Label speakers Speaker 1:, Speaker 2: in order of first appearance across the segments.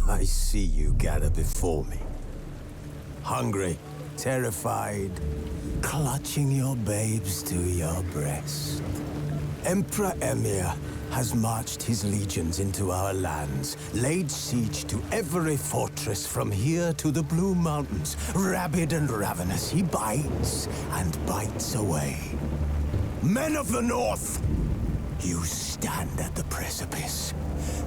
Speaker 1: I see you gather before me. Hungry, terrified, clutching your babes to your breast. Emperor Emir has marched his legions into our lands, laid siege to every fortress from here to the Blue Mountains. Rabid and ravenous, he bites and bites away. Men of the North, you stand at the precipice.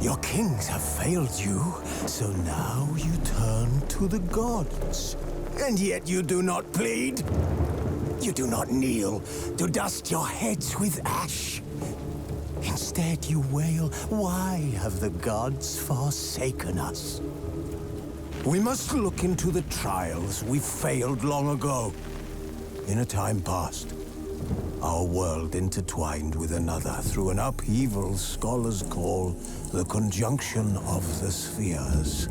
Speaker 1: Your kings have failed you, so now you turn to the gods. And yet you do not plead. You do not kneel to dust your heads with ash. Instead you wail, why have the gods forsaken us? We must look into the trials we failed long ago. In a time past, our world intertwined with another through an upheaval scholars call the conjunction of the spheres.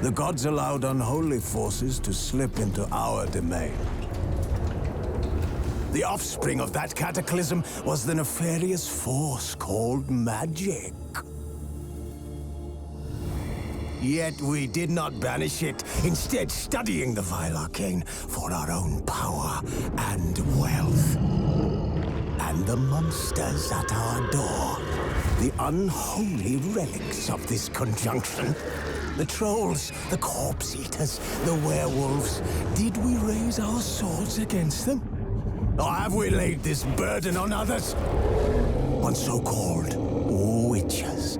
Speaker 1: The gods allowed unholy forces to slip into our domain. The offspring of that cataclysm was the nefarious force called magic. Yet we did not banish it, instead studying the vile arcane for our own power and wealth. And the monsters at our door, the unholy relics of this conjunction. The trolls, the corpse eaters, the werewolves. Did we raise our swords against them? Or have we laid this burden on others? On so-called witches.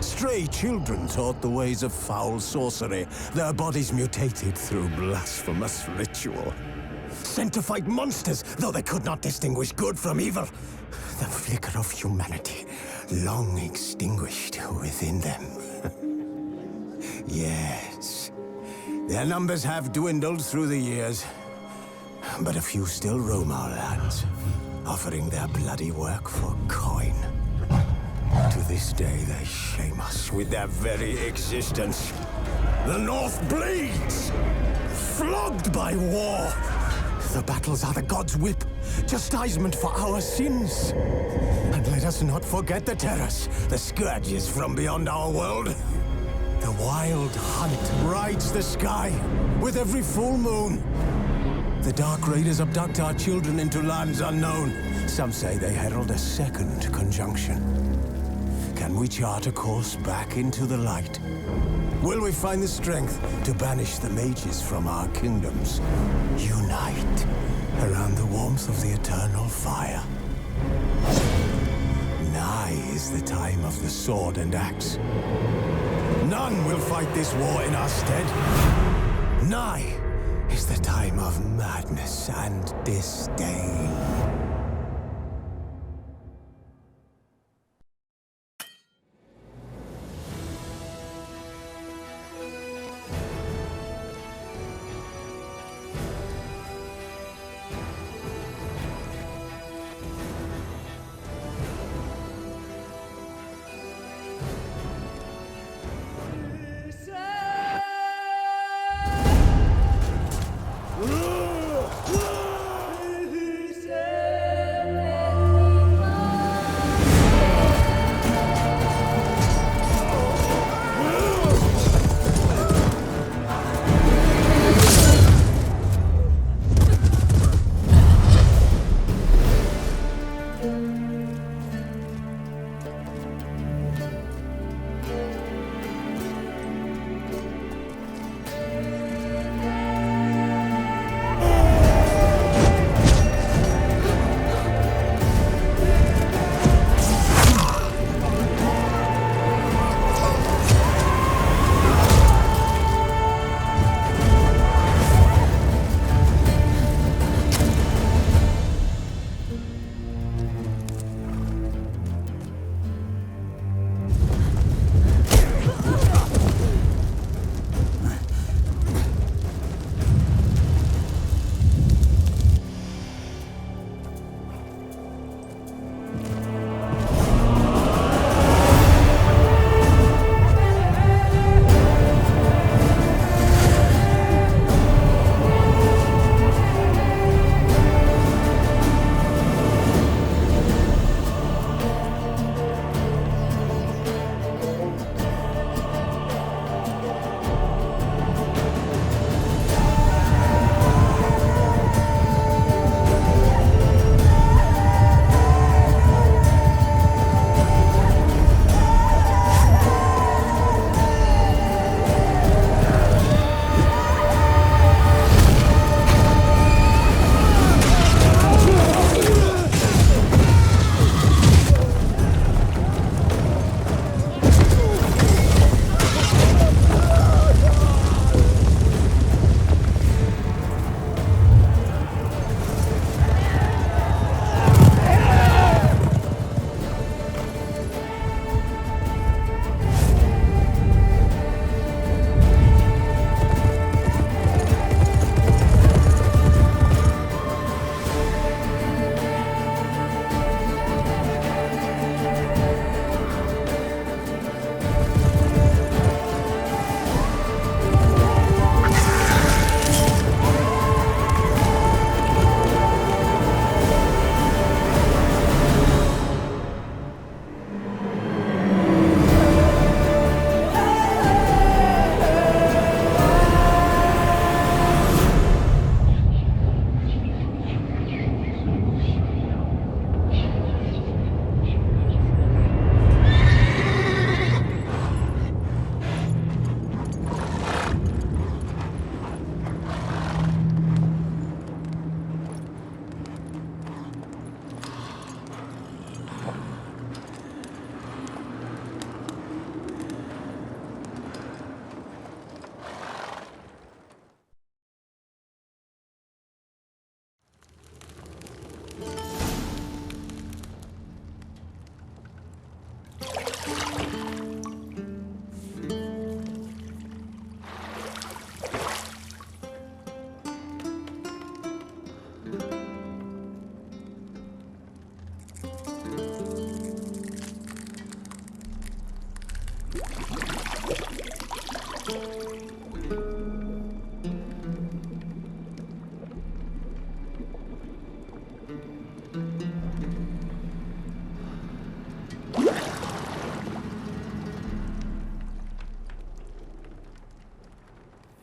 Speaker 1: Stray children taught the ways of foul sorcery, their bodies mutated through blasphemous ritual. Sent to fight monsters, though they could not distinguish good from evil. The flicker of humanity, long extinguished within them. Yes, their numbers have dwindled through the years, but a few still roam our lands, offering their bloody work for coin. To this day, they shame us with their very existence. The North bleeds, flogged by war. The battles are the gods' whip, chastisement for our sins. And let us not forget the terrors, the scourges from beyond our world. The wild hunt rides the sky with every full moon. The Dark Raiders abduct our children into lands unknown. Some say they herald a second conjunction. Can we chart a course back into the light? Will we find the strength to banish the mages from our kingdoms? Unite around the warmth of the eternal fire. Nigh is the time of the sword and axe. None will fight this war in our stead. Nigh is the time of madness and disdain.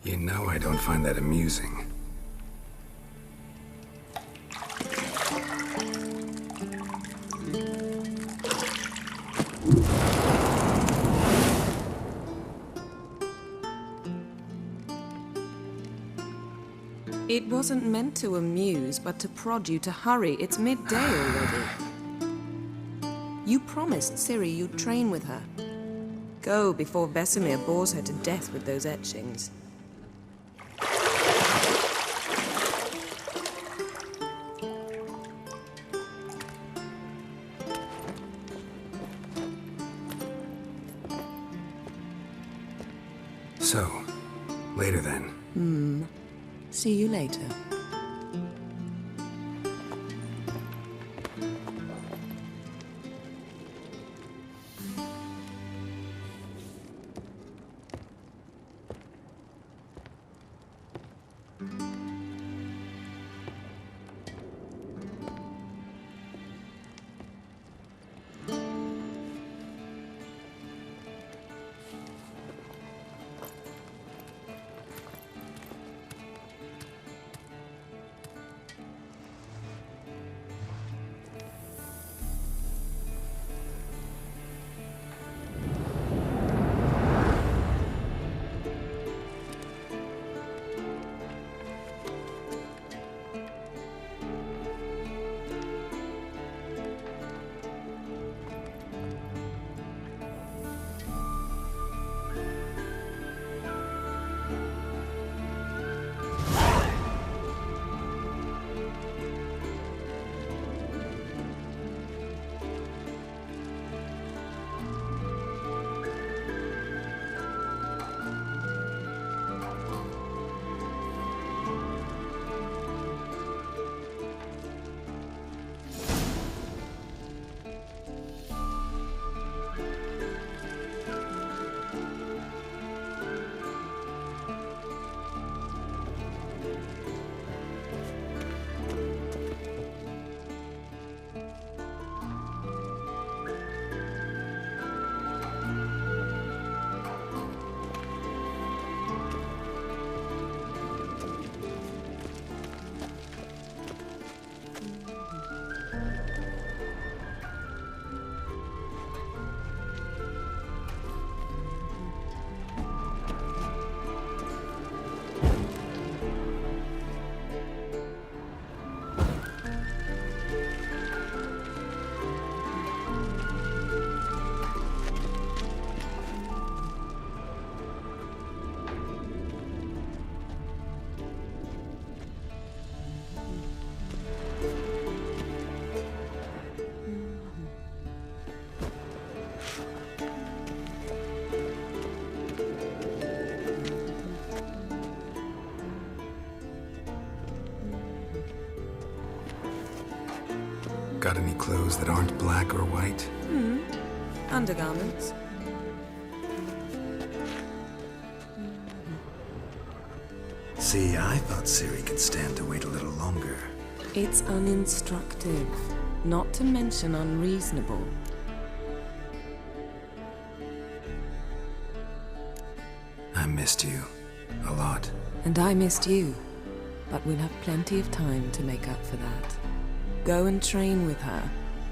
Speaker 2: You know I don't find that amusing.
Speaker 3: It wasn't meant to amuse, but to prod you to hurry. It's midday already. You promised Ciri you'd train with her. Go before Vesemir bores her to death with those etchings.
Speaker 2: So, later then.
Speaker 3: See you later.
Speaker 2: Got any clothes that aren't black or white?
Speaker 3: Undergarments.
Speaker 2: See, I thought Ciri could stand to wait a little longer.
Speaker 3: It's uninstructive, not to mention unreasonable.
Speaker 2: I missed you. A lot.
Speaker 3: And I missed you. But we'll have plenty of time to make up for that. Go and train with her,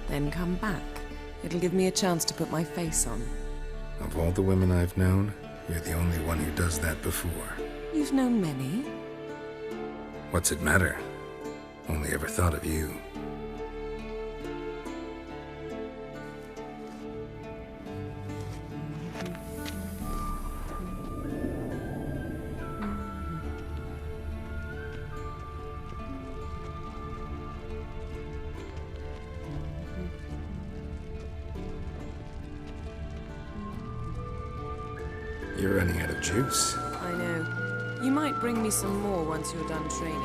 Speaker 3: then come back. It'll give me a chance to put my face on.
Speaker 2: Of all the women I've known, you're the only one who does that before.
Speaker 3: You've known many.
Speaker 2: What's it matter? Only ever thought of you. You're running out of juice.
Speaker 3: I know. You might bring me some more once you're done training.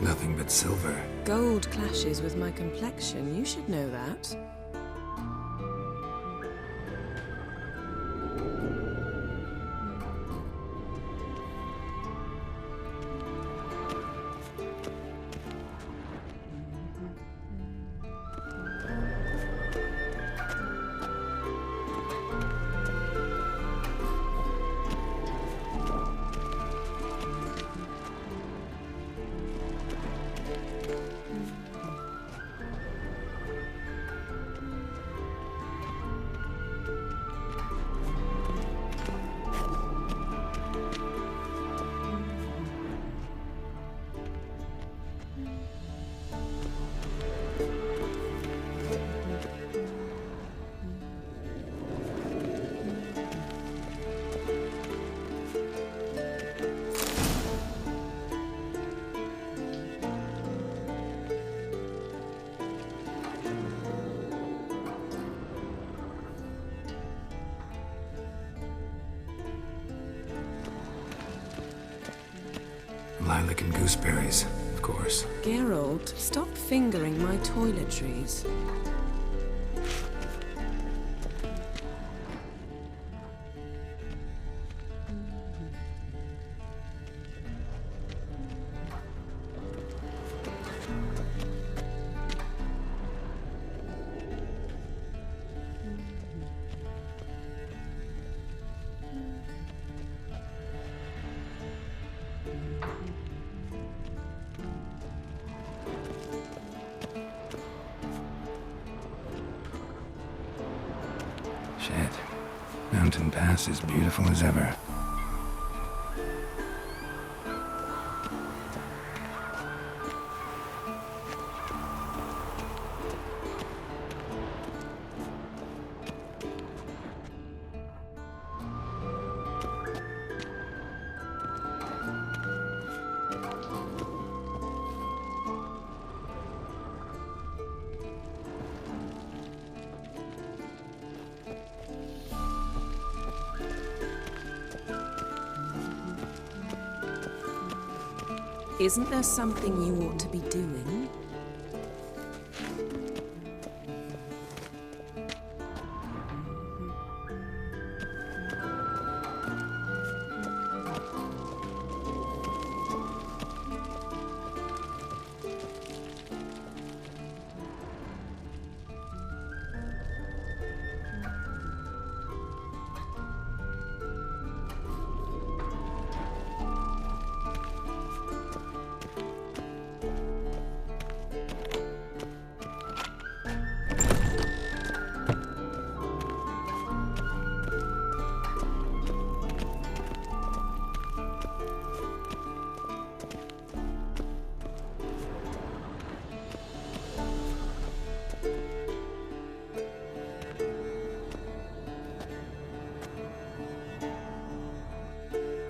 Speaker 2: Nothing but silver.
Speaker 3: Gold clashes with my complexion. You should know that.
Speaker 2: Lilac and gooseberries, of course.
Speaker 3: Geralt, stop fingering my toiletries.
Speaker 2: Shit. Mountain Pass is beautiful as ever.
Speaker 3: Isn't there something you ought to be doing?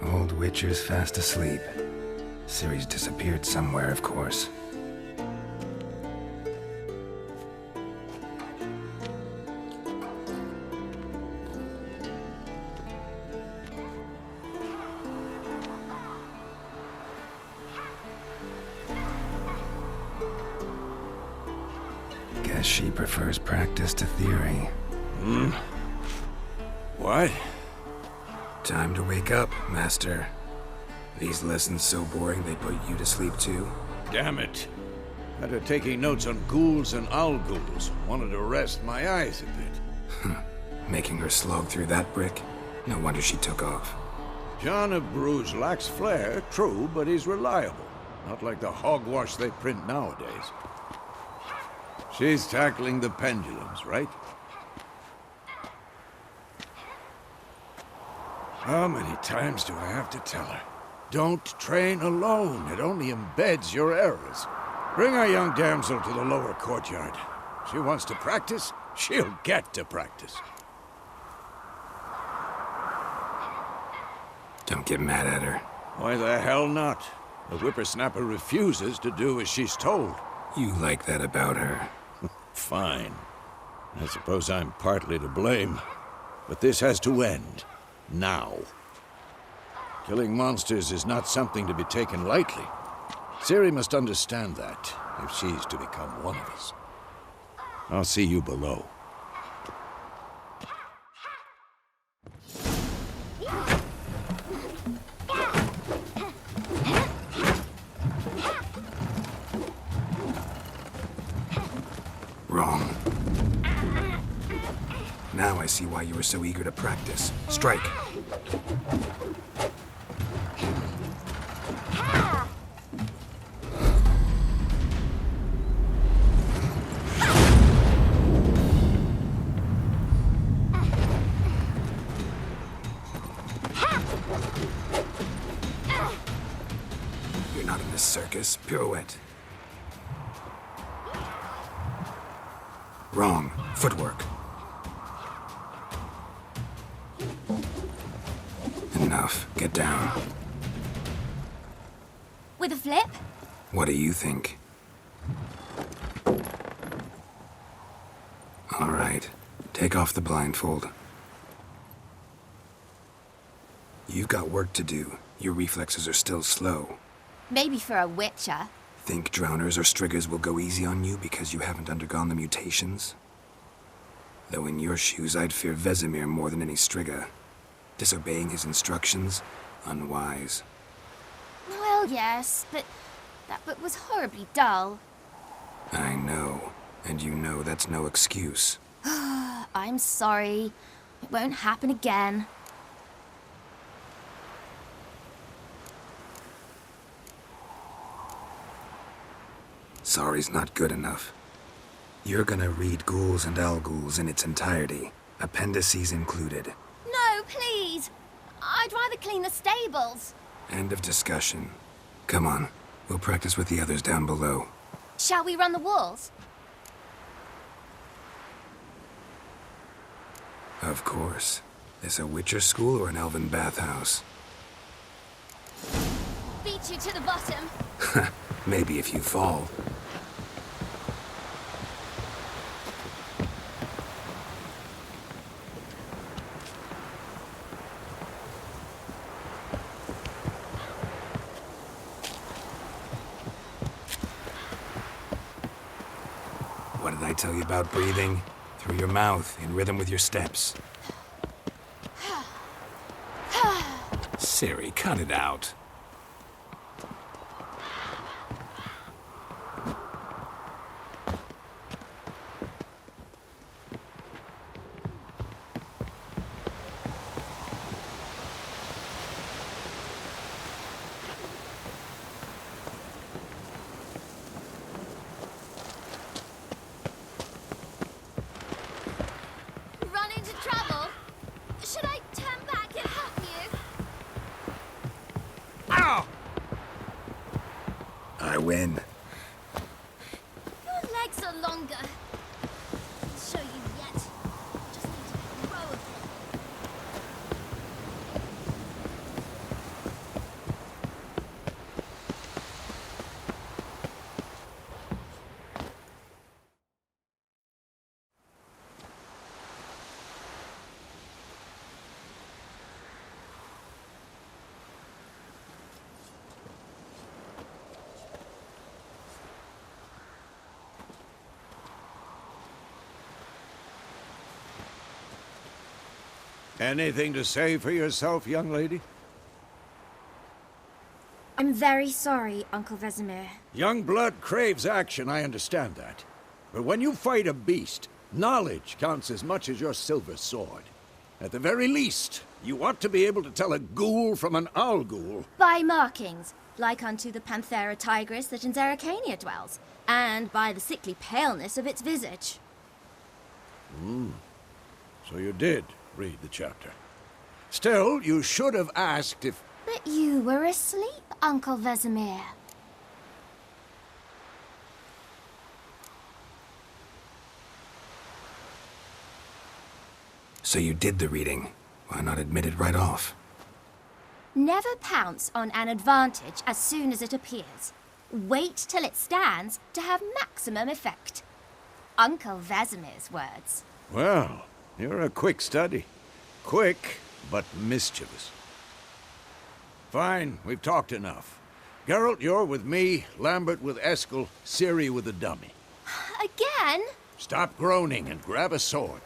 Speaker 2: Old Witcher's fast asleep. Ciri's disappeared somewhere, of course. Guess she prefers practice to theory.
Speaker 4: What?
Speaker 2: Time to wake up, Master. These lessons so boring they put you to sleep too?
Speaker 4: Damn it. Had her taking notes on ghouls and owl ghouls. Wanted to rest my eyes a bit.
Speaker 2: Making her slog through that brick? No wonder she took off.
Speaker 4: John of Bruges lacks flair, true, but he's reliable. Not like the hogwash they print nowadays. She's tackling the pendulums, right? How many times do I have to tell her? Don't train alone. It only embeds your errors. Bring our young damsel to the lower courtyard. She wants to practice, she'll get to practice.
Speaker 2: Don't get mad at her.
Speaker 4: Why the hell not? The whippersnapper refuses to do as she's told.
Speaker 2: You like that about her.
Speaker 4: Fine. I suppose I'm partly to blame. But this has to end. Now. Killing monsters is not something to be taken lightly. Ciri must understand that, if she's to become one of us. I'll see you below.
Speaker 2: Wrong. Now I see why you were so eager to practice. Strike. You're not in this circus. Pirouette. Wrong. Footwork. Enough. Get down.
Speaker 5: With a flip?
Speaker 2: What do you think? All right. Take off the blindfold. You've got work to do. Your reflexes are still slow.
Speaker 5: Maybe for a witcher.
Speaker 2: Think drowners or striggers will go easy on you because you haven't undergone the mutations? Though in your shoes, I'd fear Vesemir more than any strigger. Disobeying his instructions? Unwise.
Speaker 5: Well, yes, but that book was horribly dull.
Speaker 2: I know. And you know that's no excuse.
Speaker 5: I'm sorry. It won't happen again.
Speaker 2: Sorry's not good enough. You're gonna read Ghouls and Al-Ghouls in its entirety, appendices included.
Speaker 5: No, please! I'd rather clean the stables.
Speaker 2: End of discussion. Come on, we'll practice with the others down below.
Speaker 5: Shall we run the walls?
Speaker 2: Of course. This a Witcher school or an elven bathhouse?
Speaker 5: Beat you to the bottom.
Speaker 2: Maybe if you fall. What did I tell you about breathing? Through your mouth, in rhythm with your steps. Ciri, cut it out.
Speaker 5: Run into trouble? Should I turn back and help you?
Speaker 2: Ow! I win.
Speaker 5: Your legs are longer. I'll show you yet. Just need to grow a bit.
Speaker 4: Anything to say for yourself, young lady?
Speaker 5: I'm very sorry, Uncle Vesemir.
Speaker 4: Young blood craves action, I understand that. But when you fight a beast, knowledge counts as much as your silver sword. At the very least, you ought to be able to tell a ghoul from an owl-ghoul.
Speaker 5: By markings, like unto the Panthera tigris that in Zerrikania dwells, and by the sickly paleness of its visage.
Speaker 4: So you did read the chapter. Still, you should have asked if...
Speaker 5: But you were asleep, Uncle Vesemir.
Speaker 2: So you did the reading. Why not admit it right off?
Speaker 5: Never pounce on an advantage as soon as it appears. Wait till it stands to have maximum effect. Uncle Vesemir's words.
Speaker 4: Well, you're a quick study. Quick, but mischievous. Fine, we've talked enough. Geralt, you're with me, Lambert with Eskel, Ciri with the dummy.
Speaker 5: Again?
Speaker 4: Stop groaning and grab a sword.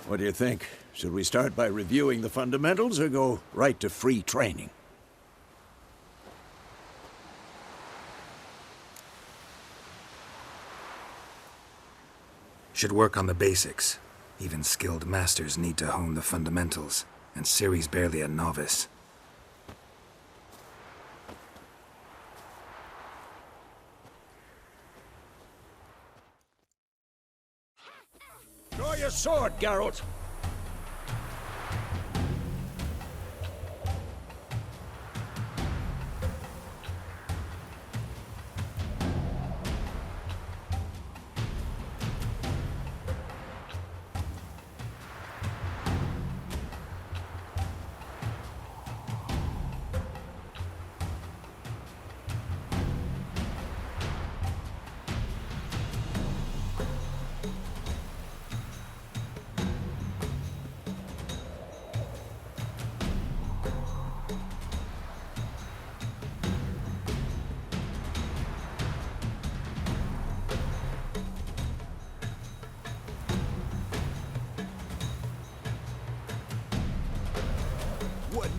Speaker 4: What do you think? Should we start by reviewing the fundamentals or go right to free training?
Speaker 2: Should work on the basics. Even skilled masters need to hone the fundamentals, and Ciri's barely a novice.
Speaker 4: Draw your sword, Geralt!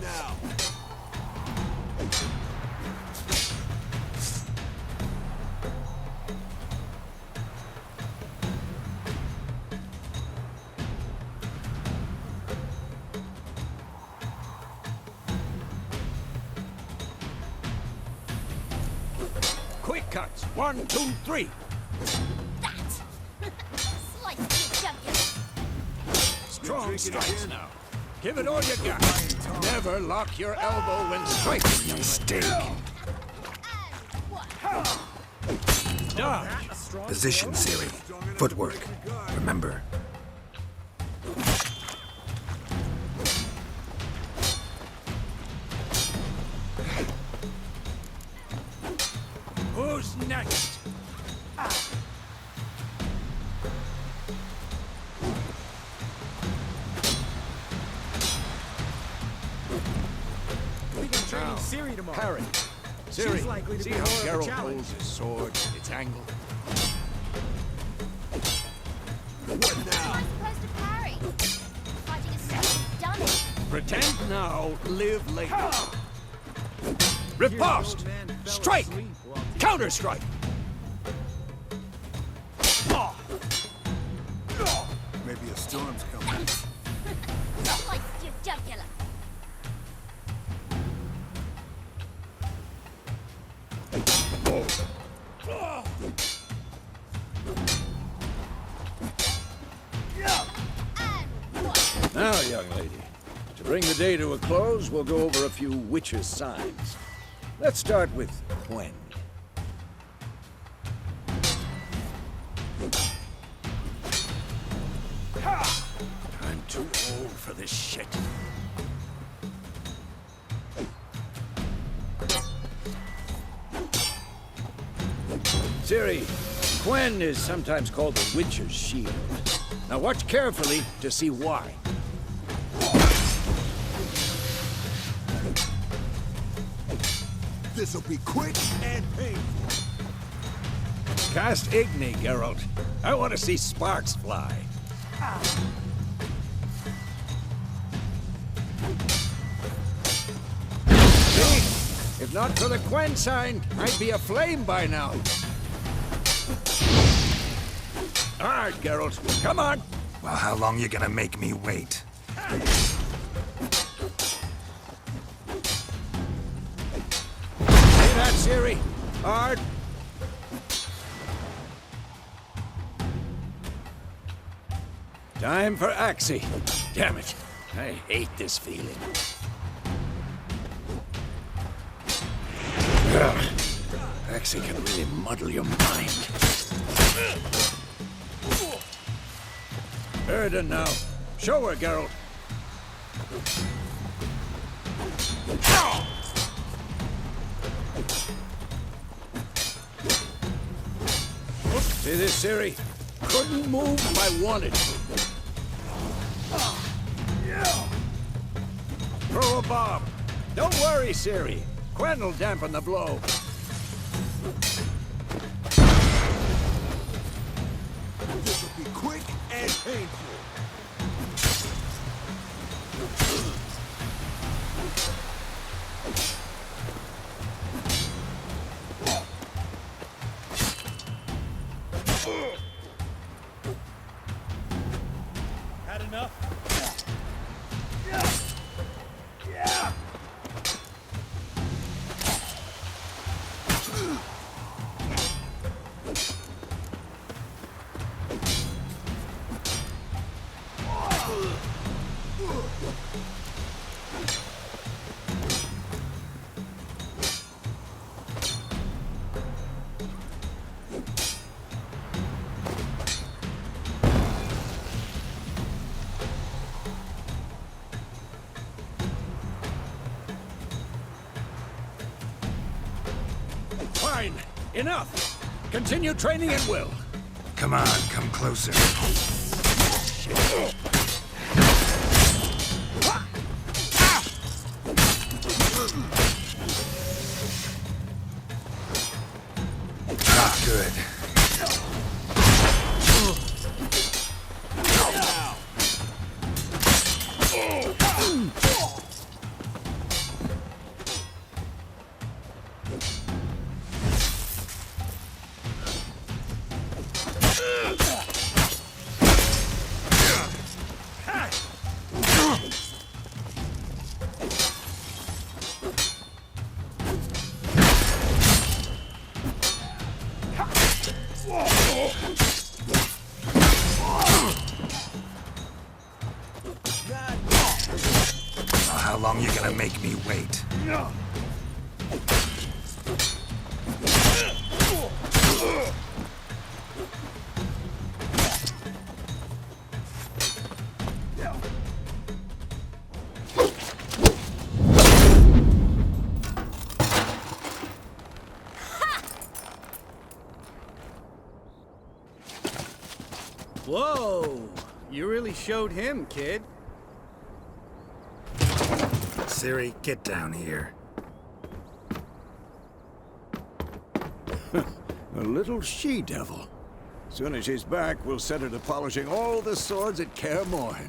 Speaker 1: now?
Speaker 4: Quick cuts. 1, 2, 3.
Speaker 5: That! Slice your jugular.
Speaker 4: Strong strikes now. Give it all you got. Never lock your elbow when striking.
Speaker 2: Mistake.
Speaker 4: Dodge.
Speaker 2: Position, Ciri. Footwork. Remember.
Speaker 4: Who's next?
Speaker 6: Training Ciri tomorrow.
Speaker 4: Parry. Ciri,
Speaker 6: She's likely to
Speaker 4: see
Speaker 6: be
Speaker 4: how
Speaker 6: more of a
Speaker 4: Geralt
Speaker 6: challenge.
Speaker 4: holds his sword, its angle?
Speaker 1: What
Speaker 5: How
Speaker 1: now?
Speaker 5: am I supposed to parry? Fighting is so done it.
Speaker 4: Pretend now, live later.
Speaker 6: Here's
Speaker 4: Riposte!
Speaker 6: the old man fell
Speaker 4: Strike!
Speaker 6: asleep while-
Speaker 4: Counter-strike!
Speaker 1: Maybe a storm's coming.
Speaker 5: Slice your jugular.
Speaker 4: Now, young lady, to bring the day to a close, we'll go over a few witches' signs. Let's start with Gwent. I'm too old for this shit. Ciri, Gwent is sometimes called the Witcher's Shield. Now watch carefully to see why.
Speaker 1: This'll be quick and painful.
Speaker 4: Cast Igni, Geralt. I want to see sparks fly. See? If not for the Gwent sign, I'd be aflame by now. All right, Geralt. Come on.
Speaker 2: Well, how long you gonna make me wait?
Speaker 4: See that, Ciri? Hard. Time for Axie. Damn it. I hate this feeling. Ugh. Axie can really muddle your mind. Erden now. Show her, Geralt. See this, Ciri? Couldn't move if I wanted to. Throw a bomb. Don't worry, Ciri. Gwent will dampen the blow.
Speaker 1: This'll be quick and painful.
Speaker 6: Had enough?
Speaker 4: Fine. Enough. Continue training at will.
Speaker 2: Come on, come closer. Not good. How long you gonna make me wait?
Speaker 6: Whoa! You really showed him, kid.
Speaker 2: Ciri, get down here.
Speaker 4: A little she-devil. Soon as she's back, we'll set her to polishing all the swords at Kaer Morhen.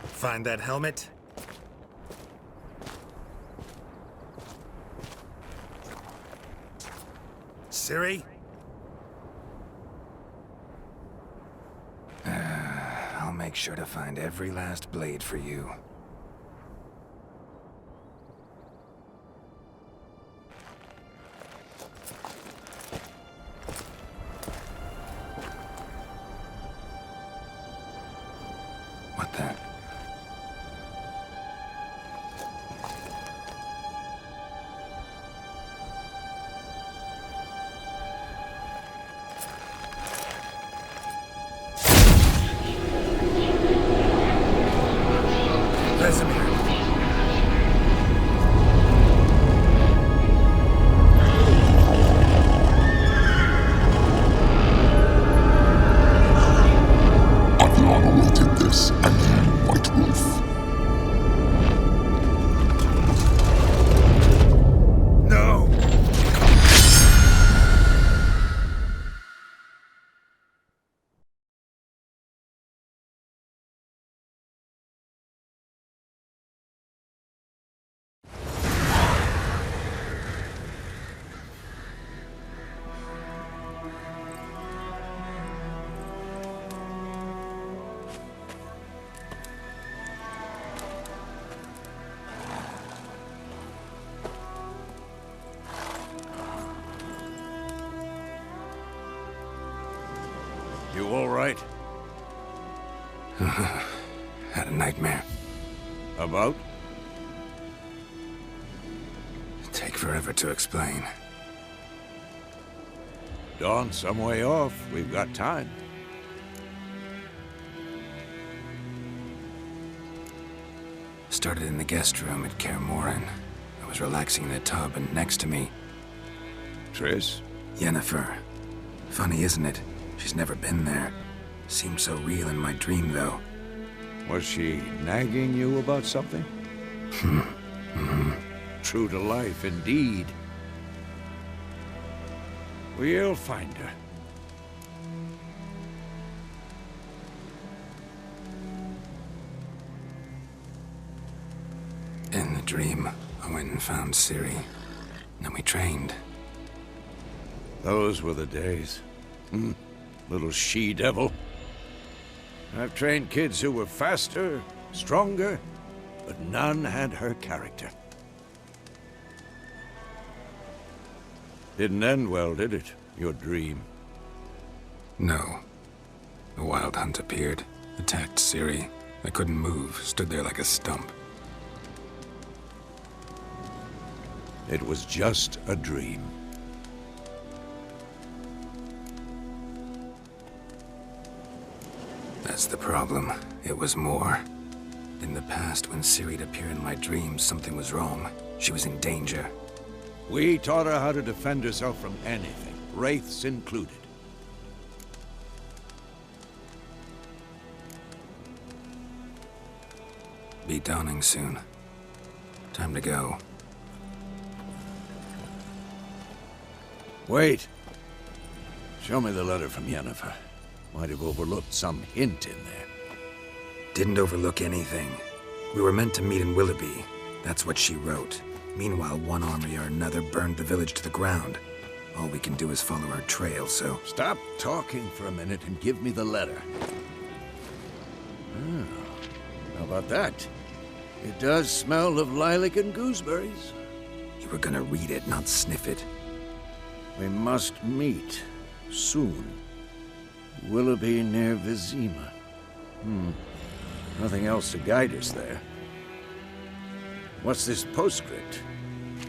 Speaker 2: Find that helmet? Ciri? I'll make sure to find every last blade for you. What the?
Speaker 4: You all right?
Speaker 2: Had a nightmare.
Speaker 4: About?
Speaker 2: Take forever to explain.
Speaker 4: Dawn's some way off. We've got time.
Speaker 2: Started in the guest room at Kaer Morhen. I was relaxing in a tub, and next to me,
Speaker 4: Triss?
Speaker 2: Yennefer. Funny, isn't it? She's never been there. Seemed so real in my dream, though.
Speaker 4: Was she nagging you about something? True to life, indeed. We'll find her.
Speaker 2: In the dream, I went and found Ciri. Then we trained.
Speaker 4: Those were the days. Little she-devil. I've trained kids who were faster, stronger, but none had her character. Didn't end well, did it? Your dream?
Speaker 2: No. A wild hunt appeared, attacked Ciri. I couldn't move, stood there like a stump.
Speaker 4: It was just a dream.
Speaker 2: That's the problem. It was more. In the past, when Ciri'd appear in my dreams, something was wrong. She was in danger.
Speaker 4: We taught her how to defend herself from anything, wraiths included.
Speaker 2: Be dawning soon. Time to go.
Speaker 4: Wait. Show me the letter from Yennefer. Might have overlooked some hint in there.
Speaker 2: Didn't overlook anything. We were meant to meet in Willoughby. That's what she wrote. Meanwhile, one army or another burned the village to the ground. All we can do is follow her trail, so...
Speaker 4: Stop talking for a minute and give me the letter. How about that? It does smell of lilac and gooseberries.
Speaker 2: You were gonna read it, not sniff it.
Speaker 4: We must meet. Soon. Willoughby near Vizima. Nothing else to guide us there. What's this postscript?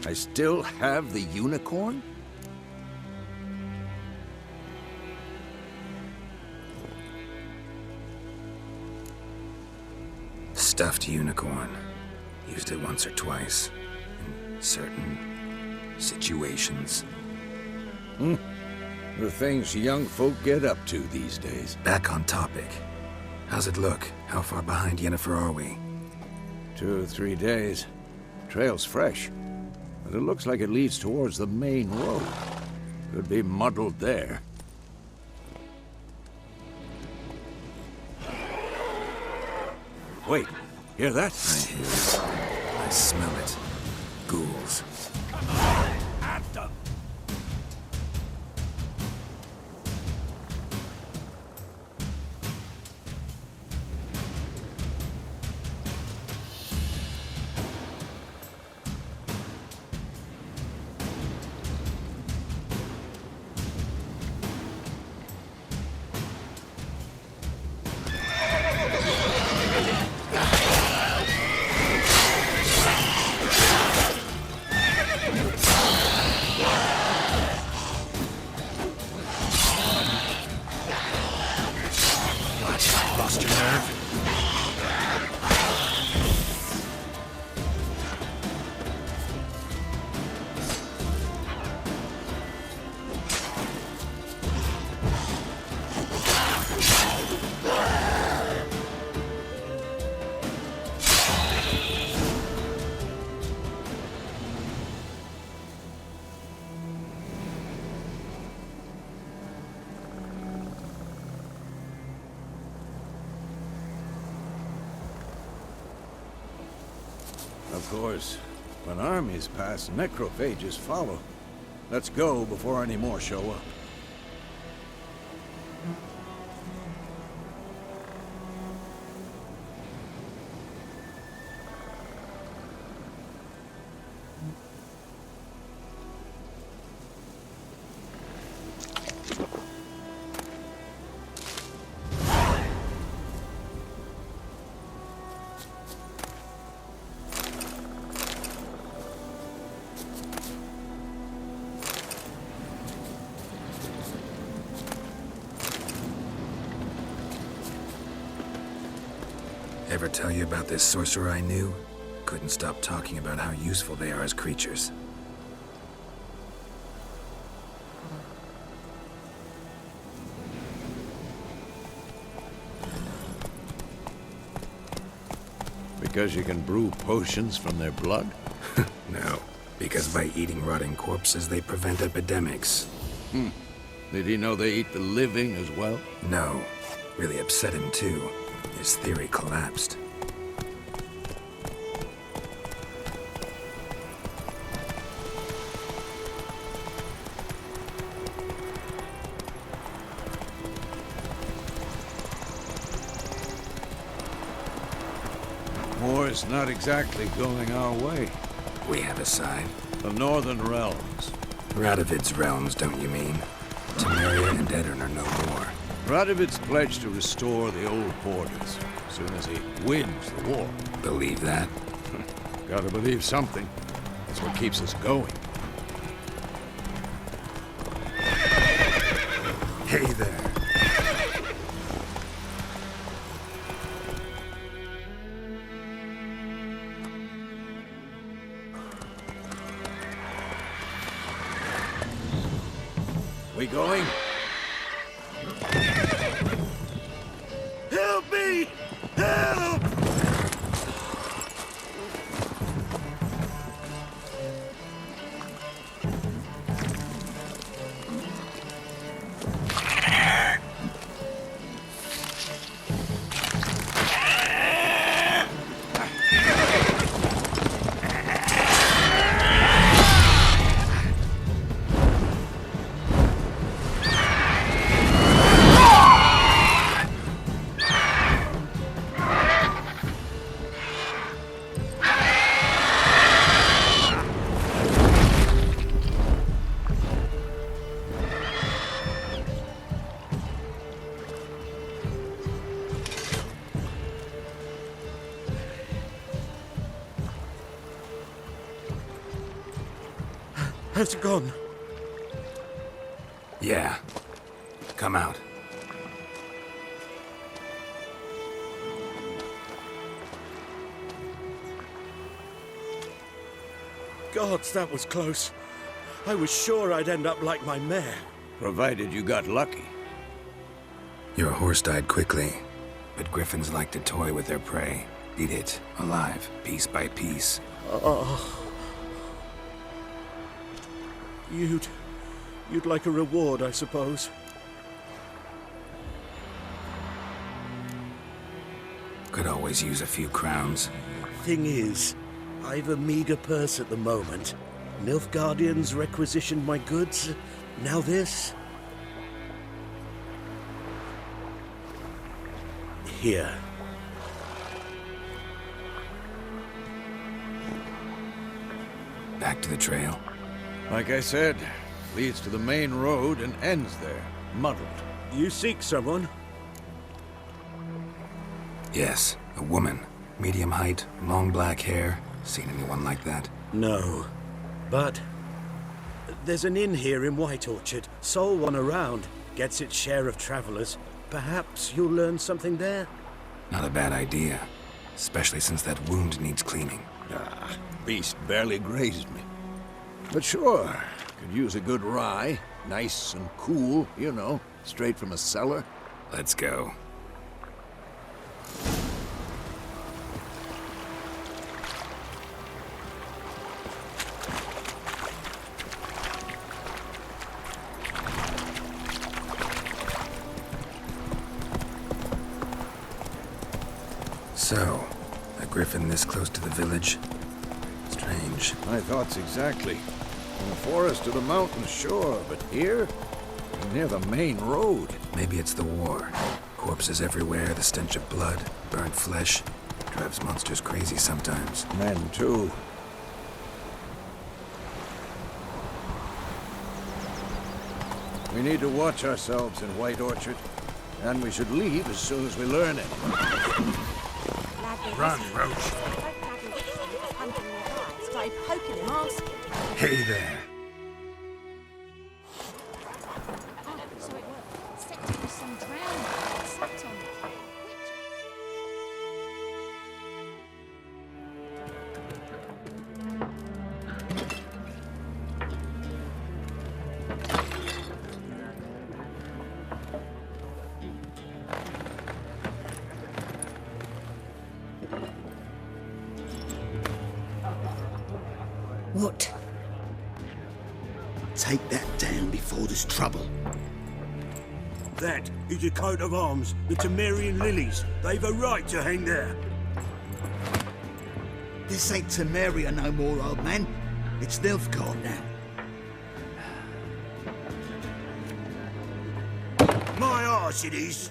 Speaker 4: I still have the unicorn?
Speaker 2: Stuffed unicorn. Used it once or twice. In certain situations.
Speaker 4: The things young folk get up to these days.
Speaker 2: Back on topic. How's it look? How far behind Yennefer are we?
Speaker 4: 2 or 3 days. Trail's fresh, but it looks like it leads towards the main road. Could be muddled there. Wait, hear that?
Speaker 2: I hear it. I smell it. Ghouls. Lost your nerve?
Speaker 4: Of course, when armies pass, necrophages follow. Let's go before any more show up.
Speaker 2: Ever tell you about this sorcerer I knew? Couldn't stop talking about how useful they are as creatures.
Speaker 4: Because you can brew potions from their blood?
Speaker 2: No, because by eating rotting corpses, they prevent epidemics.
Speaker 4: Did he know they eat the living as well?
Speaker 2: No, really upset him too. His theory collapsed.
Speaker 4: War's not exactly going our way.
Speaker 2: We have a side.
Speaker 4: The Northern Realms.
Speaker 2: Radovid's realms, don't you mean? Temeria and Edirn are no more.
Speaker 4: Radovid's pledged to restore the old borders as soon as he wins the war.
Speaker 2: Believe that?
Speaker 4: Gotta believe something. That's what keeps us going.
Speaker 2: Hey there.
Speaker 4: We going? Help me! Help!
Speaker 7: Has it gone?
Speaker 2: Yeah. Come out.
Speaker 7: Gods, that was close. I was sure I'd end up like my mare.
Speaker 4: Provided you got lucky.
Speaker 2: Your horse died quickly, but griffins like to toy with their prey. Eat it, alive, piece by piece.
Speaker 7: Oh. You'd like a reward, I suppose.
Speaker 2: Could always use a few crowns.
Speaker 7: Thing is, I've a meager purse at the moment. Nilfgaardians requisitioned my goods. Now this. Here.
Speaker 2: Back to the trail.
Speaker 4: Like I said, leads to the main road and ends there, muddled.
Speaker 7: You seek someone?
Speaker 2: Yes, a woman. Medium height, long black hair. Seen anyone like that?
Speaker 7: No. But there's an inn here in White Orchard. Sole one around. Gets its share of travelers. Perhaps you'll learn something there?
Speaker 2: Not a bad idea. Especially since that wound needs cleaning.
Speaker 4: Ah, beast barely grazed me. But sure, could use a good rye. Nice and cool, you know, straight from a cellar.
Speaker 2: Let's go. So, a griffin this close to the village? Strange.
Speaker 4: My thoughts exactly. In the forest or the mountains, sure, but here? Near the main road.
Speaker 2: Maybe it's the war. Corpses everywhere, the stench of blood, burnt flesh. Drives monsters crazy sometimes.
Speaker 4: Men, too. We need to watch ourselves in White Orchard. And we should leave as soon as we learn it.
Speaker 2: Run, Roach.
Speaker 3: Started poking him, asking.
Speaker 2: Hey there.
Speaker 5: So it worked. Set to some drowning. Sat on it.
Speaker 3: What?
Speaker 8: Take that down before there's trouble.
Speaker 7: That is a coat of arms, the Temerian lilies. They've a right to hang there.
Speaker 8: This ain't Temeria no more, old man. It's Nilfgaard now.
Speaker 7: My arse it is.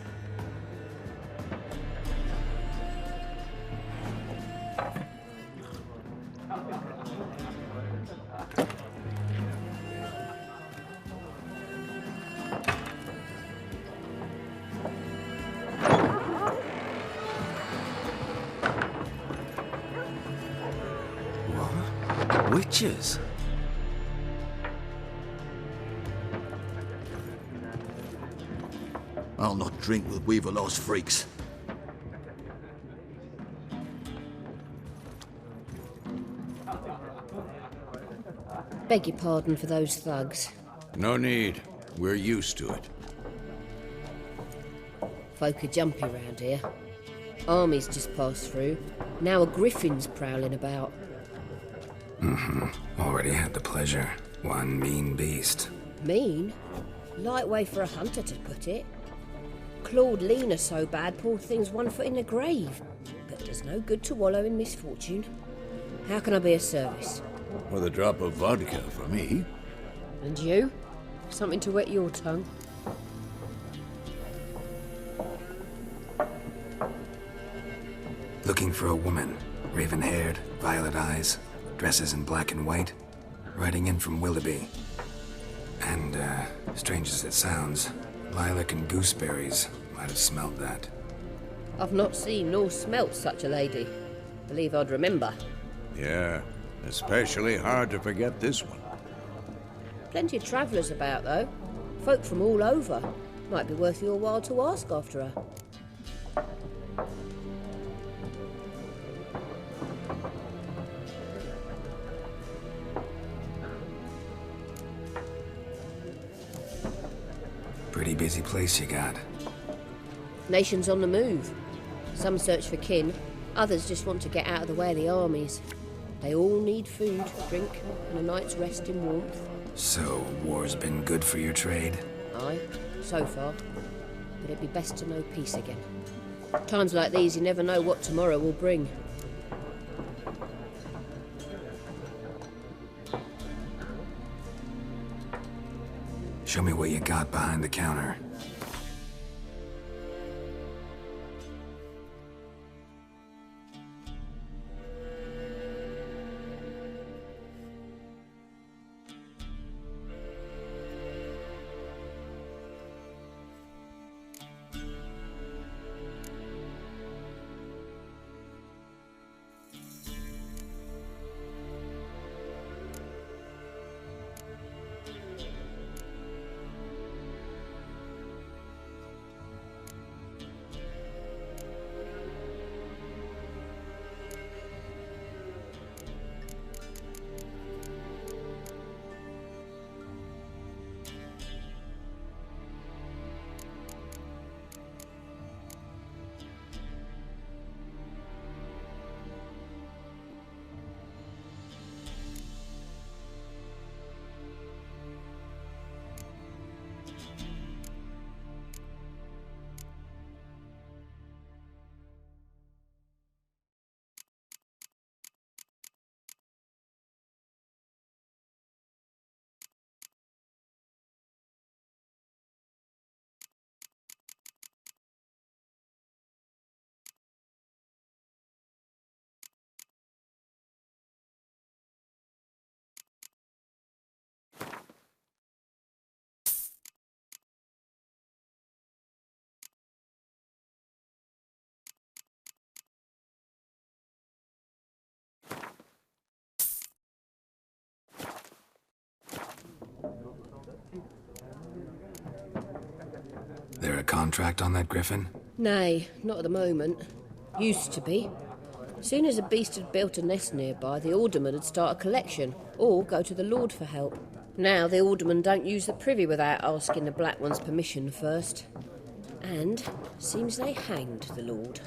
Speaker 2: Witches?
Speaker 8: I'll not drink with Weaver-lost freaks.
Speaker 9: Beg your pardon for those thugs.
Speaker 4: No need. We're used to it.
Speaker 9: Folk are jumpy round here. Armies just passed through. Now a griffin's prowling about.
Speaker 2: Already had the pleasure. One mean beast.
Speaker 9: Mean? Light way for a hunter to put it. Clawed Lena so bad, poor thing's 1 foot in the grave. But there's no good to wallow in misfortune. How can I be of service?
Speaker 4: With a drop of vodka for me.
Speaker 9: And you? Something to wet your tongue?
Speaker 2: Looking for a woman. Raven-haired, violet eyes, dresses in black and white. Riding in from Willoughby. And, strange as it sounds, lilac and gooseberries might have smelled that.
Speaker 9: I've not seen nor smelt such a lady. Believe I'd remember.
Speaker 4: Yeah, especially hard to forget this one.
Speaker 9: Plenty of travellers about, though. Folk from all over. Might be worth your while to ask after her.
Speaker 2: Pretty busy place you got.
Speaker 9: Nations on the move. Some search for kin, others just want to get out of the way of the armies. They all need food, drink, and a night's rest in warmth.
Speaker 2: So, war's been good for your trade?
Speaker 9: Aye, so far. But it'd be best to know peace again. Times like these, you never know what tomorrow will bring.
Speaker 2: Show me what you got behind the counter. There a contract on that griffin?
Speaker 9: Nay, not at the moment. Used to be. Soon as a beast had built a nest nearby, the alderman would start a collection, or go to the Lord for help. Now the aldermen don't use the privy without asking the Black One's permission first. And seems they hanged the Lord.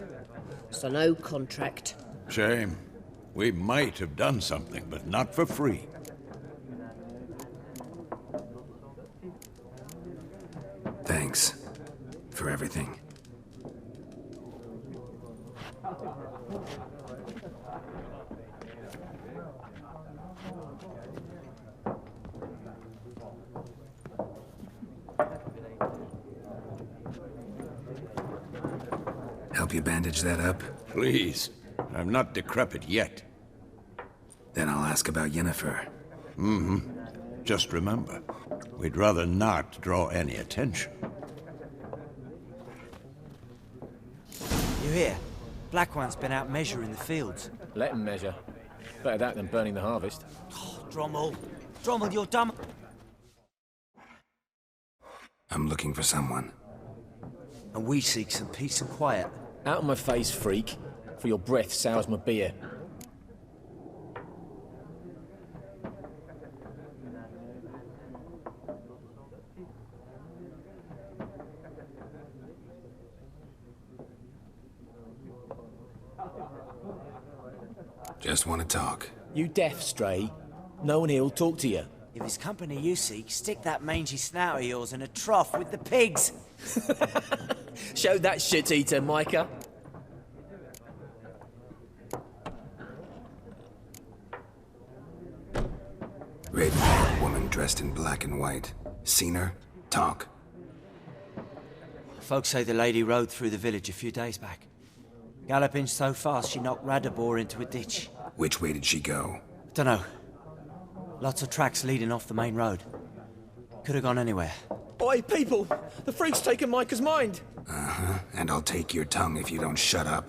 Speaker 9: So no contract.
Speaker 4: Shame. We might have done something, but not for free.
Speaker 2: Thanks. For everything. Help you bandage that up?
Speaker 4: Please. I'm not decrepit yet.
Speaker 2: Then I'll ask about Yennefer.
Speaker 4: Mm-hmm. Just remember, we'd rather not draw any attention.
Speaker 10: You hear? Black One's been out measuring the fields.
Speaker 11: Let him measure. Better that than burning the harvest.
Speaker 10: Oh, Drommel. Drommel, you're dumb.
Speaker 2: I'm looking for someone.
Speaker 10: And we seek some peace and quiet.
Speaker 11: Out of my face, freak. For your breath sours my beer.
Speaker 2: Just want to talk.
Speaker 11: You deaf, Stray? No one here'll talk to you.
Speaker 10: If it's company you seek, stick that mangy snout of yours in a trough with the pigs.
Speaker 11: Show that shit-eater, Micah.
Speaker 2: Red-haired woman dressed in black and white. Seen her? Talk.
Speaker 10: Folks say the lady rode through the village a few days back. Galloping so fast she knocked Radabor into a ditch.
Speaker 2: Which way did she go?
Speaker 10: Dunno. Lots of tracks leading off the main road. Could have gone anywhere.
Speaker 11: Oi, people! The freak's taken Micah's mind!
Speaker 2: Uh-huh. And I'll take your tongue if you don't shut up.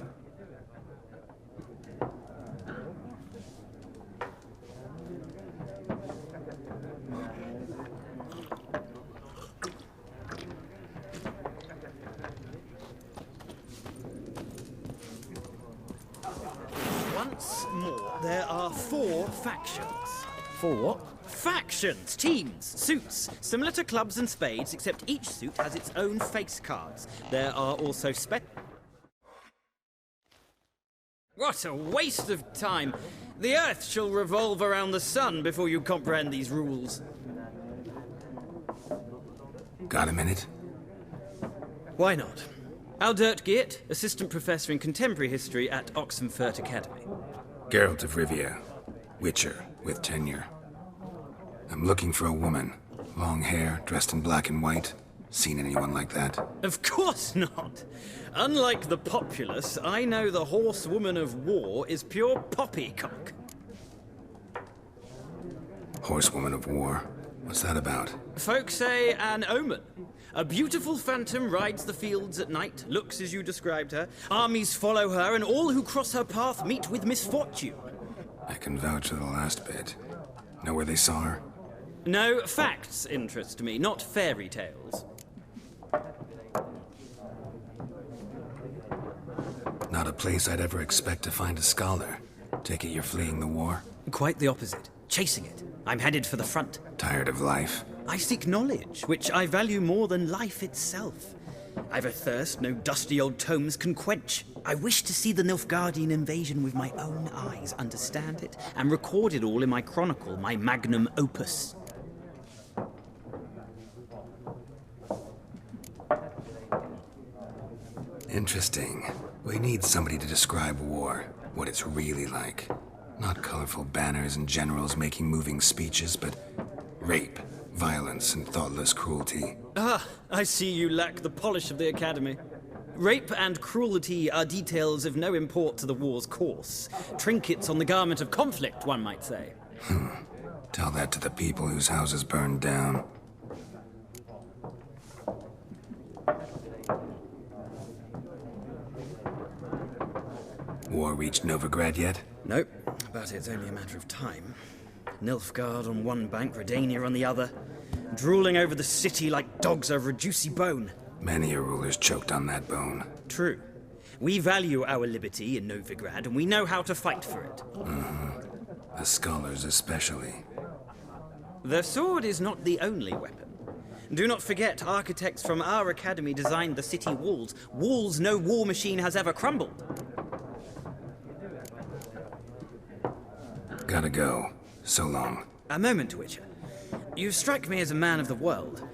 Speaker 6: Once more, there are 4 factions.
Speaker 11: 4 what?
Speaker 6: Factions, teams, suits, similar to clubs and spades, except each suit has its own face cards. There are also What a waste of time! The Earth shall revolve around the sun before you comprehend these rules.
Speaker 2: Got a minute?
Speaker 6: Why not? Aldert Geert, Assistant Professor in Contemporary History at Oxenfurt Academy.
Speaker 2: Geralt of Rivia, Witcher, with tenure. I'm looking for a woman. Long hair, dressed in black and white. Seen anyone like that?
Speaker 6: Of course not! Unlike the populace, I know the horsewoman of war is pure poppycock.
Speaker 2: Horsewoman of war? What's that about?
Speaker 6: Folk say an omen. A beautiful phantom rides the fields at night, looks as you described her. Armies follow her, and all who cross her path meet with misfortune.
Speaker 2: I can vouch for the last bit. Know where they saw her?
Speaker 6: No, facts interest me, not fairy tales.
Speaker 2: Not a place I'd ever expect to find a scholar. Take it you're fleeing the war?
Speaker 6: Quite the opposite. Chasing it. I'm headed for the front.
Speaker 2: Tired of life?
Speaker 6: I seek knowledge, which I value more than life itself. I've a thirst no dusty old tomes can quench. I wish to see the Nilfgaardian invasion with my own eyes, understand it, and record it all in my chronicle, my magnum opus.
Speaker 2: Interesting. We need somebody to describe war, what it's really like. Not colorful banners and generals making moving speeches, but rape, violence, and thoughtless cruelty.
Speaker 6: Ah, I see you lack the polish of the Academy. Rape and cruelty are details of no import to the war's course. Trinkets on the garment of conflict, one might say.
Speaker 2: Tell that to the people whose houses burned down. War reached Novigrad yet?
Speaker 6: Nope, but it's only a matter of time. Nilfgaard on one bank, Redania on the other, drooling over the city like dogs over a juicy bone.
Speaker 2: Many a ruler's choked on that bone.
Speaker 6: True. We value our liberty in Novigrad, and we know how to fight for it.
Speaker 2: The scholars especially.
Speaker 6: The sword is not the only weapon. Do not forget, architects from our academy designed the city walls. Walls no war machine has ever crumbled.
Speaker 2: Gotta go. So long.
Speaker 6: A moment, Witcher. You strike me as a man of the world.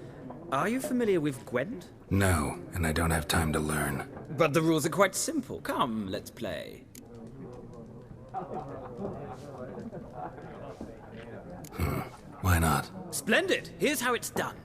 Speaker 6: Are you familiar with Gwent?
Speaker 2: No, and I don't have time to learn.
Speaker 6: But the rules are quite simple. Come, let's play.
Speaker 2: Why not?
Speaker 6: Splendid! Here's how it's done.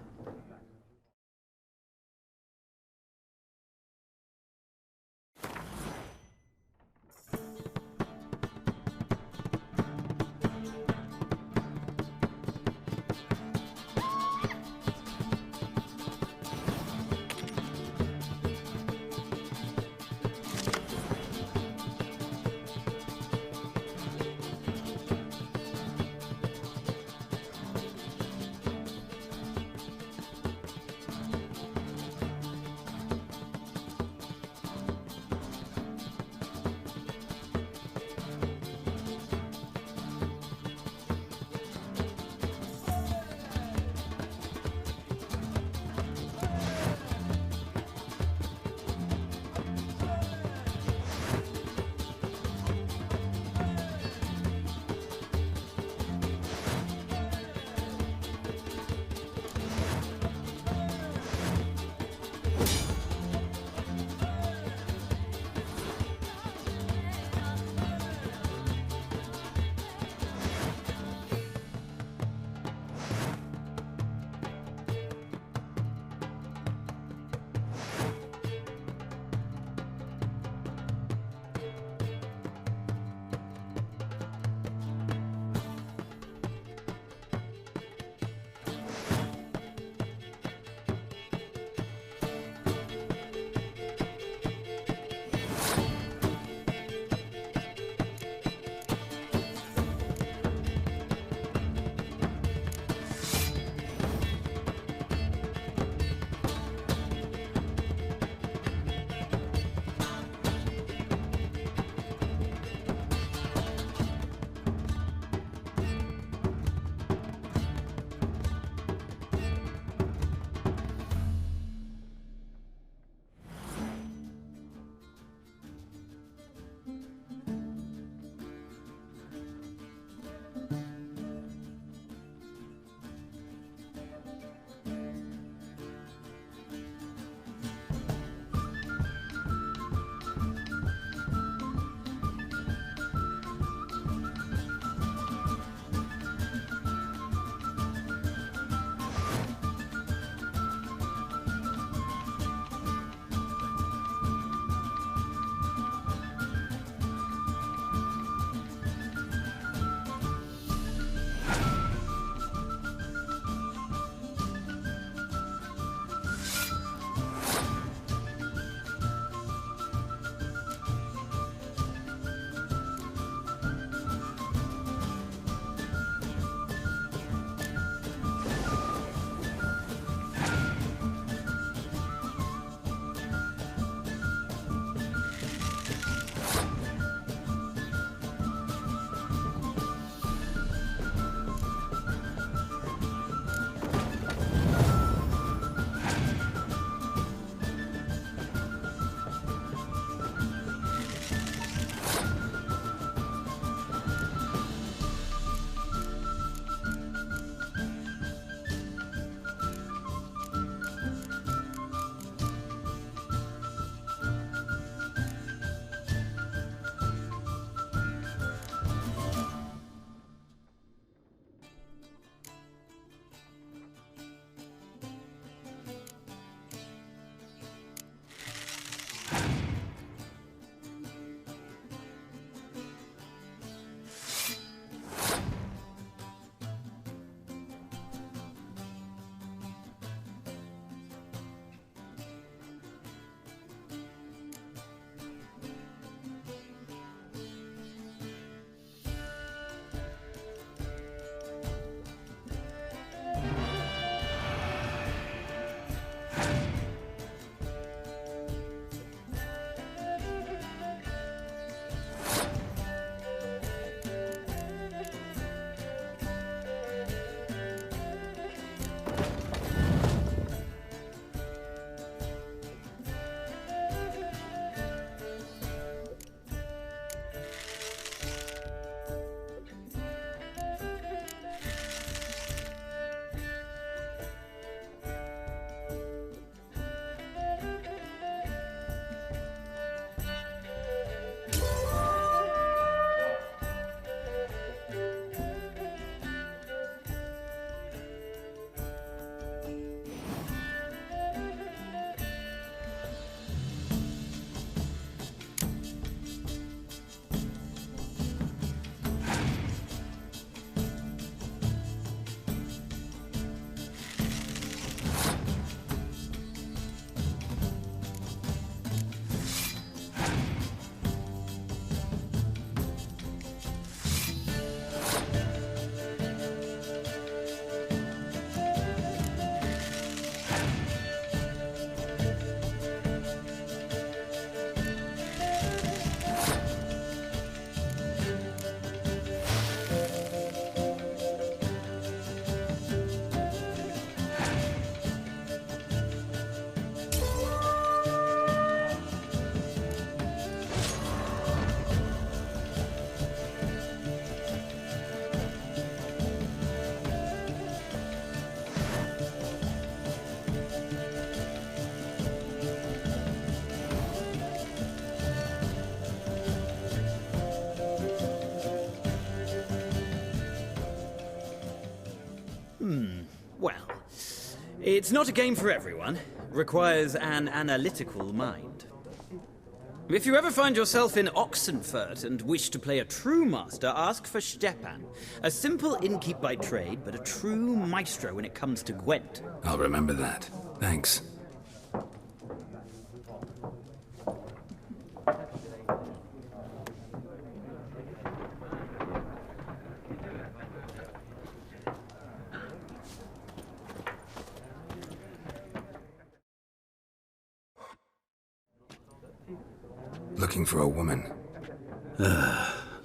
Speaker 6: It's not a game for everyone. Requires an analytical mind. If you ever find yourself in Oxenfurt and wish to play a true master, ask for Stepan. A simple innkeep by trade, but a true maestro when it comes to Gwent.
Speaker 2: I'll remember that. Thanks. Looking for a woman.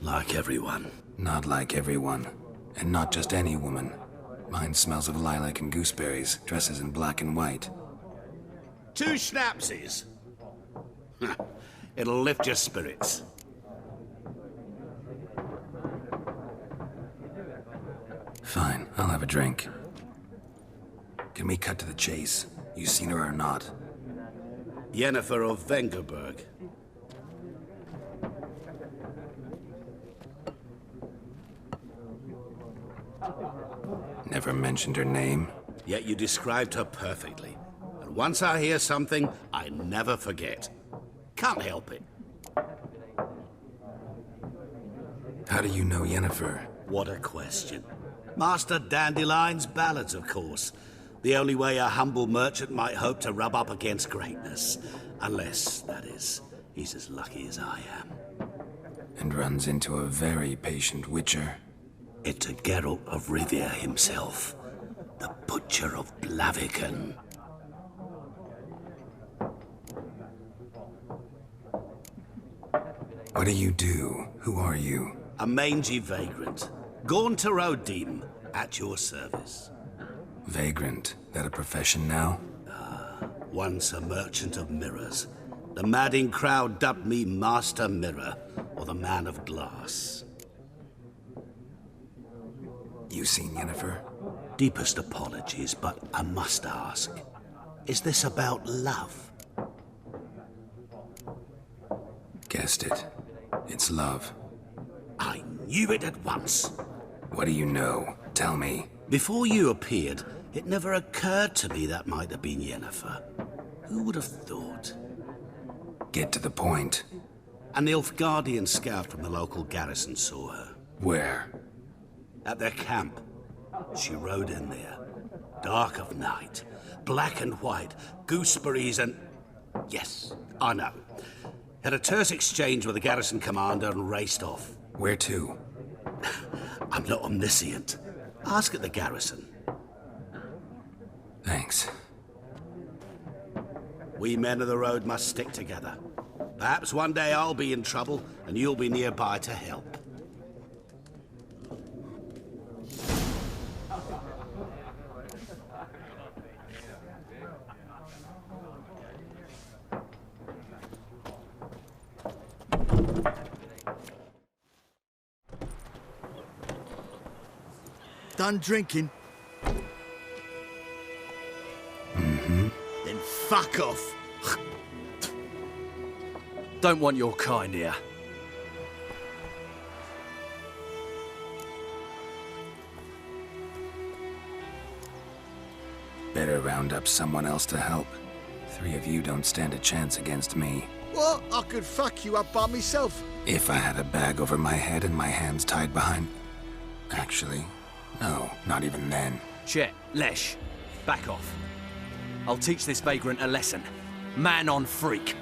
Speaker 7: Like everyone.
Speaker 2: Not like everyone. And not just any woman. Mine smells of lilac and gooseberries, dresses in black and white.
Speaker 8: 2 schnapsies. It'll lift your spirits.
Speaker 2: Fine, I'll have a drink. Can we cut to the chase? You seen her or not?
Speaker 8: Yennefer of Vengerberg.
Speaker 2: Never mentioned her name.
Speaker 8: Yet you described her perfectly. And once I hear something, I never forget. Can't help it.
Speaker 2: How do you know Yennefer?
Speaker 8: What a question. Master Dandelion's ballads, of course. The only way a humble merchant might hope to rub up against greatness. Unless, that is, he's as lucky as I am.
Speaker 2: And runs into a very patient witcher.
Speaker 8: It's a Geralt of Rivia himself. The Butcher of Blaviken.
Speaker 2: What do you do? Who are you?
Speaker 8: A mangy vagrant. Gone to Rodim, at your service.
Speaker 2: Vagrant. That a profession now?
Speaker 8: Once a merchant of mirrors. The madding crowd dubbed me Master Mirror, or the Man of Glass.
Speaker 2: You seen Yennefer?
Speaker 8: Deepest apologies, but I must ask. Is this about love?
Speaker 2: Guessed it. It's love.
Speaker 8: I knew it at once.
Speaker 2: What do you know? Tell me.
Speaker 8: Before you appeared, it never occurred to me that might have been Yennefer. Who would have thought?
Speaker 2: Get to the point.
Speaker 8: A Nilfgaardian scout from the local garrison saw her.
Speaker 2: Where?
Speaker 8: At their camp. She rode in there. Dark of night. Black and white. Gooseberries and... Yes, I know. Had a terse exchange with the garrison commander and raced off.
Speaker 2: Where to?
Speaker 8: I'm not omniscient. Ask at the garrison.
Speaker 2: Thanks.
Speaker 8: We men of the road must stick together. Perhaps one day I'll be in trouble and you'll be nearby to help.
Speaker 12: Done drinking?
Speaker 2: Mm-hmm.
Speaker 12: Then fuck off.
Speaker 13: Don't want your kind here.
Speaker 2: Better round up someone else to help. 3 of you don't stand a chance against me.
Speaker 12: What? I could fuck you up by myself.
Speaker 2: If I had a bag over my head and my hands tied behind... Actually, no, not even then.
Speaker 13: Chet, Lesh, back off. I'll teach this vagrant a lesson. Man on freak.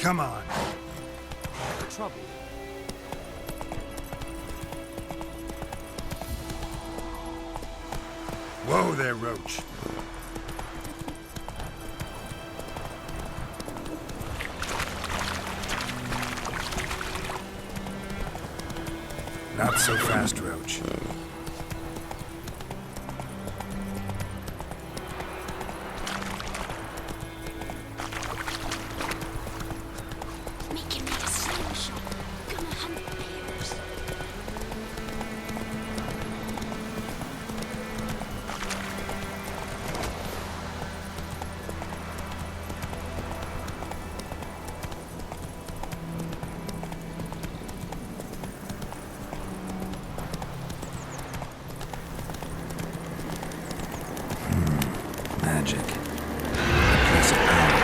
Speaker 2: Come on.
Speaker 13: The trouble.
Speaker 2: Whoa there, Roach. Not so fast, Roach.
Speaker 5: Making me a slingshot. Gonna hunt bears.
Speaker 2: Magic. A place of power.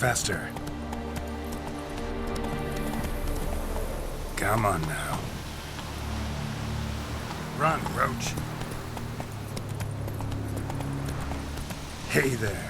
Speaker 2: Faster. Come on now. Run, Roach. Hey there.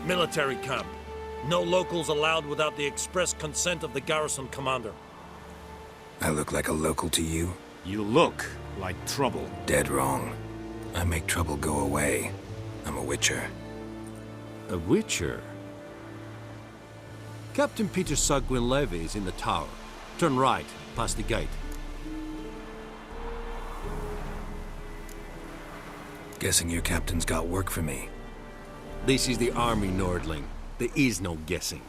Speaker 14: Military camp. No locals allowed without the express consent of the garrison commander.
Speaker 2: I look like a local to you?
Speaker 15: You look like trouble.
Speaker 2: Dead wrong. I make trouble go away. I'm a witcher.
Speaker 15: A witcher? Captain Peter Sagwin Levy is in the tower. Turn right, past the gate.
Speaker 2: Guessing your captain's got work for me.
Speaker 15: This is the army, Nordling. There is no guessing.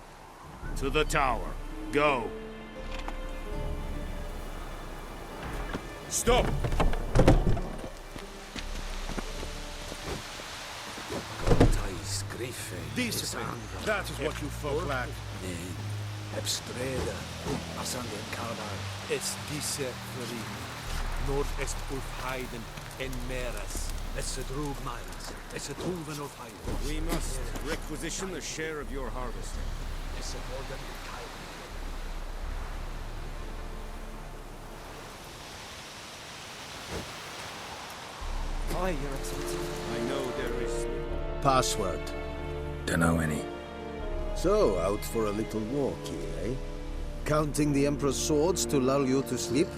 Speaker 15: To the tower. Go. Stop!
Speaker 12: This, that is what you folk lack.
Speaker 16: Ebstreda, Asande Kanar, es diese Fri, Nordest Ulfheiden, en Meres, es a drug miles, es a Tulven of Heiden.
Speaker 15: We must requisition a share of your harvest.
Speaker 16: Es a Morgen
Speaker 10: Hi, Your Excellency.
Speaker 15: I know there is...
Speaker 1: Password.
Speaker 2: Dunno any.
Speaker 1: So, out for a little walk here, eh? Counting the Emperor's swords to lull you to sleep?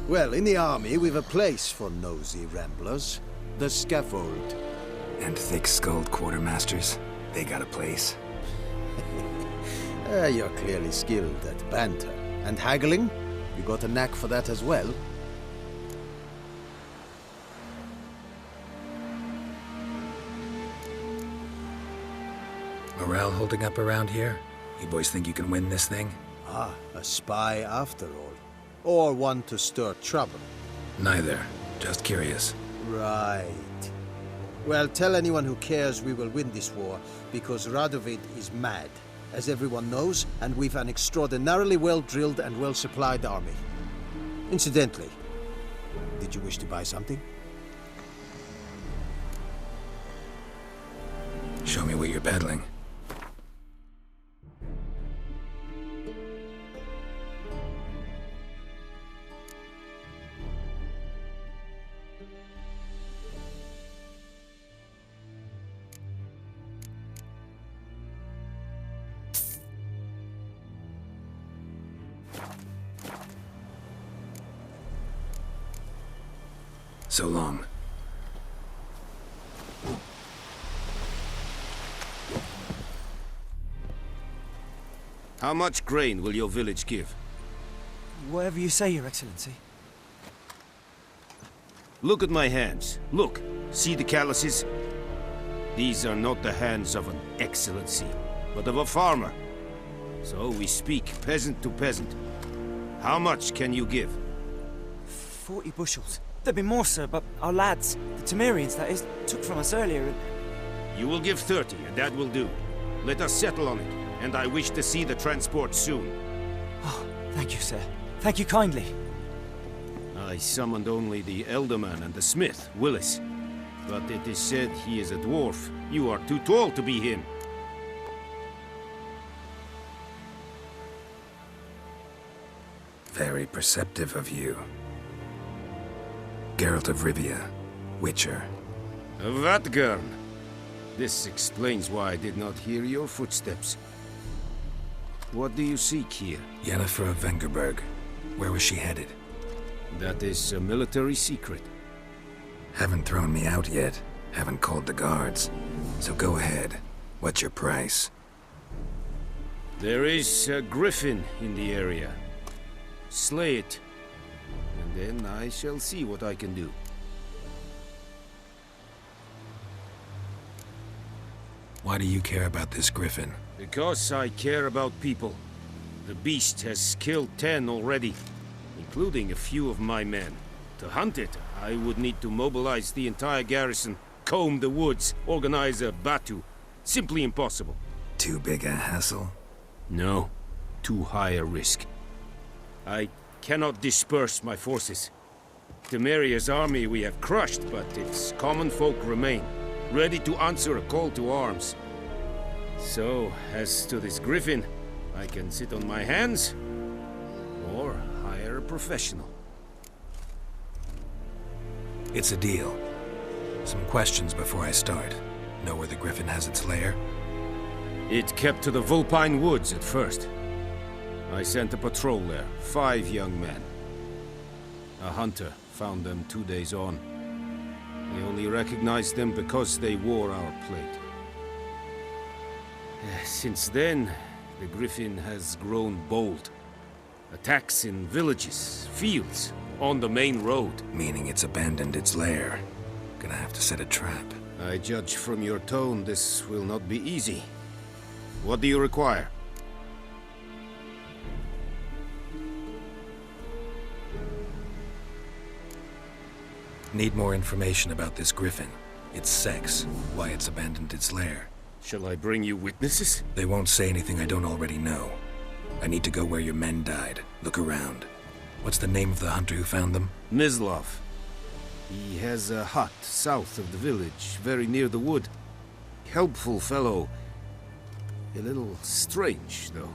Speaker 1: Well, in the army, we've a place for nosy ramblers. The scaffold.
Speaker 2: And thick-skulled quartermasters. They got a place.
Speaker 1: You're clearly skilled at banter. And haggling? You got a knack for that as well?
Speaker 2: Morale holding up around here? You boys think you can win this thing?
Speaker 1: Ah, a spy after all. Or one to stir trouble.
Speaker 2: Neither. Just curious.
Speaker 1: Right. Well, tell anyone who cares we will win this war, because Radovid is mad, as everyone knows, and we've an extraordinarily well-drilled and well-supplied army. Incidentally, did you wish to buy something?
Speaker 2: Show me what you're peddling. So long.
Speaker 15: How much grain will your village give?
Speaker 10: Whatever you say, Your Excellency.
Speaker 15: Look at my hands. Look. See the calluses? These are not the hands of an excellency, but of a farmer. So we speak peasant to peasant. How much can you give?
Speaker 10: 40 bushels. There'd be more, sir, but our lads, the Temerians, that is, took from us earlier and...
Speaker 15: You will give 30, and that will do. Let us settle on it, and I wish to see the transport soon.
Speaker 10: Oh, thank you, sir. Thank you kindly.
Speaker 15: I summoned only the Elderman and the smith, Willis. But it is said he is a dwarf. You are too tall to be him.
Speaker 2: Very perceptive of you. Geralt of Rivia, Witcher.
Speaker 15: Vatgern. This explains why I did not hear your footsteps. What do you seek here?
Speaker 2: Yennefer of Vengerberg. Where was she headed?
Speaker 15: That is a military secret.
Speaker 2: Haven't thrown me out yet. Haven't called the guards. So go ahead. What's your price?
Speaker 15: There is a griffin in the area. Slay it. And then I shall see what I can do.
Speaker 2: Why do you care about this griffin?
Speaker 15: Because I care about people. The beast has killed 10 already, including a few of my men. To hunt it, I would need to mobilize the entire garrison, comb the woods, organize a batu. Simply impossible.
Speaker 2: Too big a hassle?
Speaker 15: No. Too high a risk. I cannot disperse my forces. Temeria's army we have crushed, but its common folk remain, ready to answer a call to arms. So, as to this griffin, I can sit on my hands, or hire a professional.
Speaker 2: It's a deal. Some questions before I start. Know where the griffin has its lair?
Speaker 15: It kept to the Vulpine Woods at first. I sent a patrol there, 5 young men. A hunter found them 2 days on. I only recognized them because they wore our plate. Since then, the griffin has grown bold. Attacks in villages, fields, on the main road.
Speaker 2: Meaning it's abandoned its lair. Gonna have to set a trap.
Speaker 15: I judge from your tone this will not be easy. What do you require?
Speaker 2: Need more information about this griffin. Its sex, why it's abandoned its lair.
Speaker 15: Shall I bring you witnesses?
Speaker 2: They won't say anything I don't already know. I need to go where your men died. Look around. What's the name of the hunter who found them?
Speaker 15: Mislav. He has a hut south of the village, very near the wood. Helpful fellow. A little strange, though.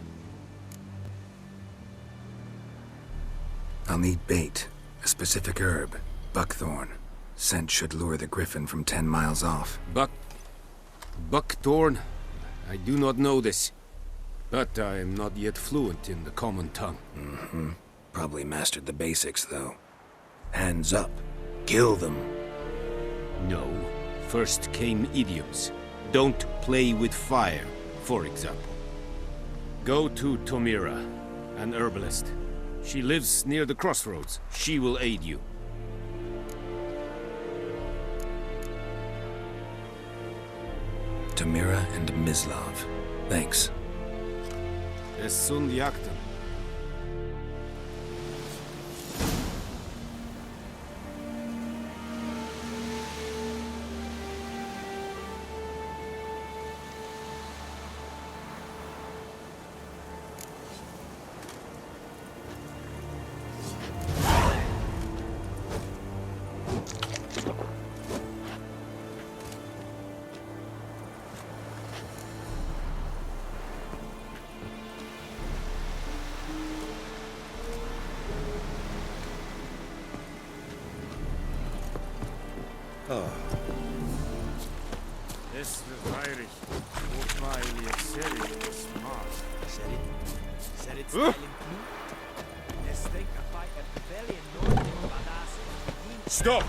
Speaker 2: I'll need bait. A specific herb. Buckthorn. Scent should lure the griffin from 10 miles off.
Speaker 15: Buckthorn? I do not know this. But I am not yet fluent in the common tongue.
Speaker 2: Mm-hmm. Probably mastered the basics, though. Hands up. Kill them.
Speaker 15: No. First came idioms. Don't play with fire, for example. Go to Tomira, an herbalist. She lives near the crossroads. She will aid you.
Speaker 2: Tomira and Mislav. Thanks.
Speaker 15: Es sunt jagten. Stop!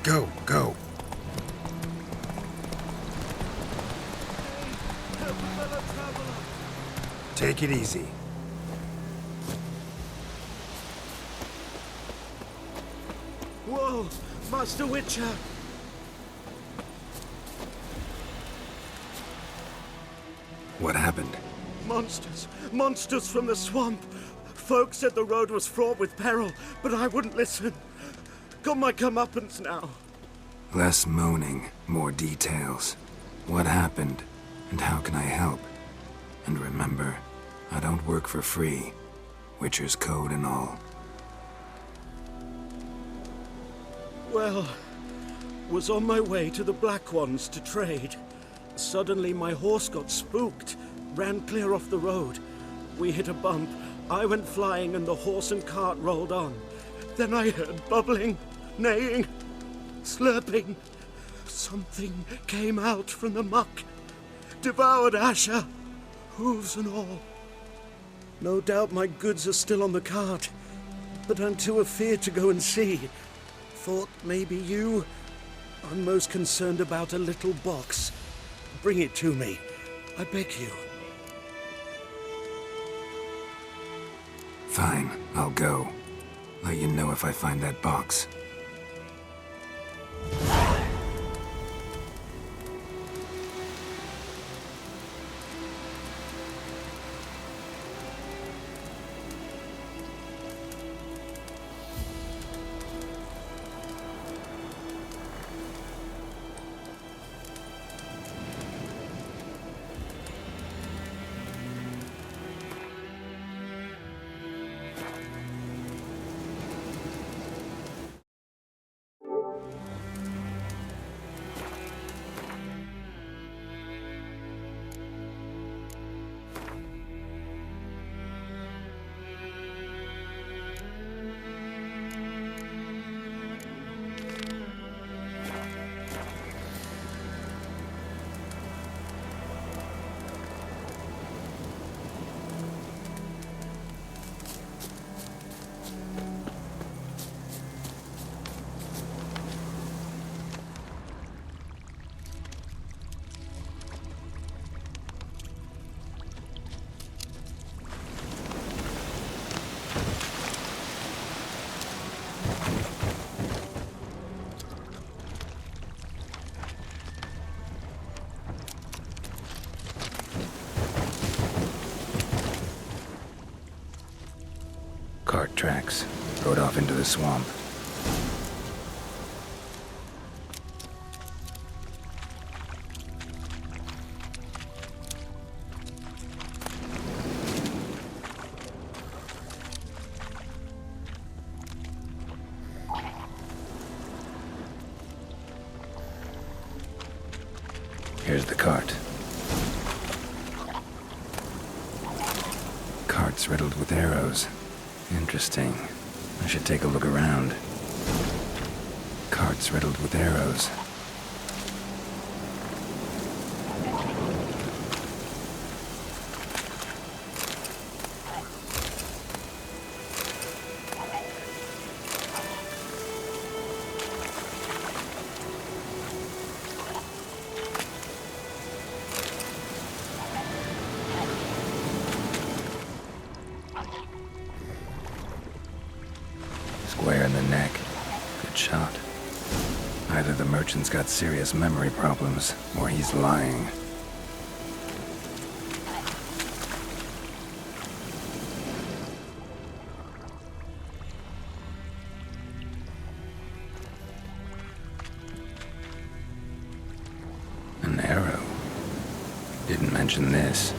Speaker 15: Go, go. Take it easy.
Speaker 7: Whoa, Master Witcher!
Speaker 2: What happened?
Speaker 7: Monsters! Monsters from the swamp! Folks said the road was fraught with peril, but I wouldn't listen. Got my comeuppance now.
Speaker 2: Less moaning, more details. What happened, and how can I help? And remember, I don't work for free. Witcher's code and all.
Speaker 7: Well, was on my way to the Black Ones to trade. Suddenly my horse got spooked, ran clear off the road. We hit a bump, I went flying and the horse and cart rolled on. Then I heard bubbling, neighing, slurping. Something came out from the muck, devoured Asher, hooves and all. No doubt my goods are still on the cart, but I'm too afeard to go and see. Thought maybe you... I'm most concerned about a little box. Bring it to me, I beg you.
Speaker 2: Fine, I'll go. Let you know if I find that box. Cart tracks. Rode off into the swamp. Here's the cart. Cart's riddled with arrows. Interesting. I should take a look around. Cart's riddled with arrows. Square in the neck. Good shot. Either the merchant's got serious memory problems, or he's lying. An arrow. Didn't mention this.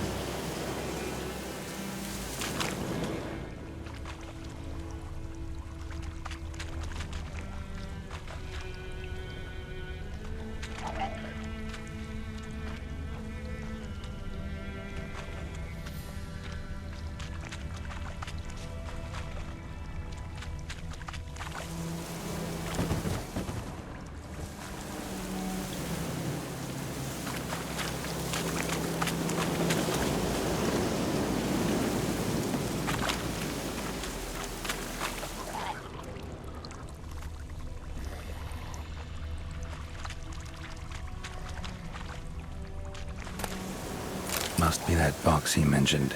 Speaker 2: Must be that box he mentioned.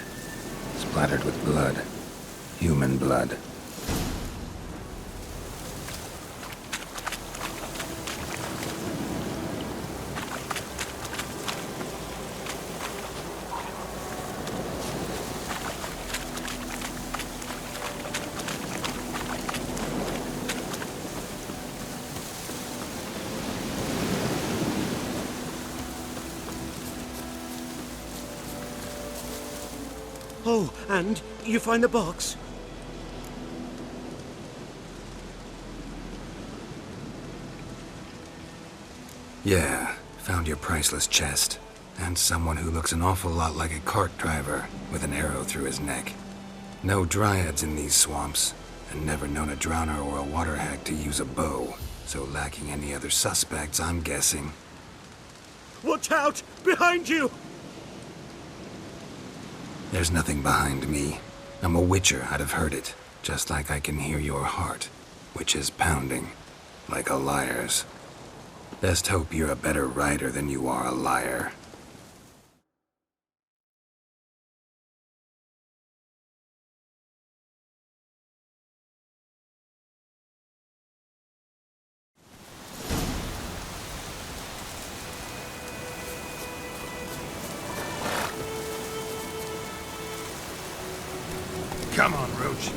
Speaker 2: Splattered with blood. Human blood.
Speaker 7: Oh, and you find the box?
Speaker 2: Yeah, found your priceless chest. And someone who looks an awful lot like a cart driver with an arrow through his neck. No dryads in these swamps, and never known a drowner or a water hag to use a bow. So lacking any other suspects, I'm guessing.
Speaker 7: Watch out! Behind you!
Speaker 2: There's nothing behind me. I'm a witcher, I'd have heard it. Just like I can hear your heart, which is pounding, like a liar's. Best hope you're a better rider than you are a liar.
Speaker 15: Come on, Roach.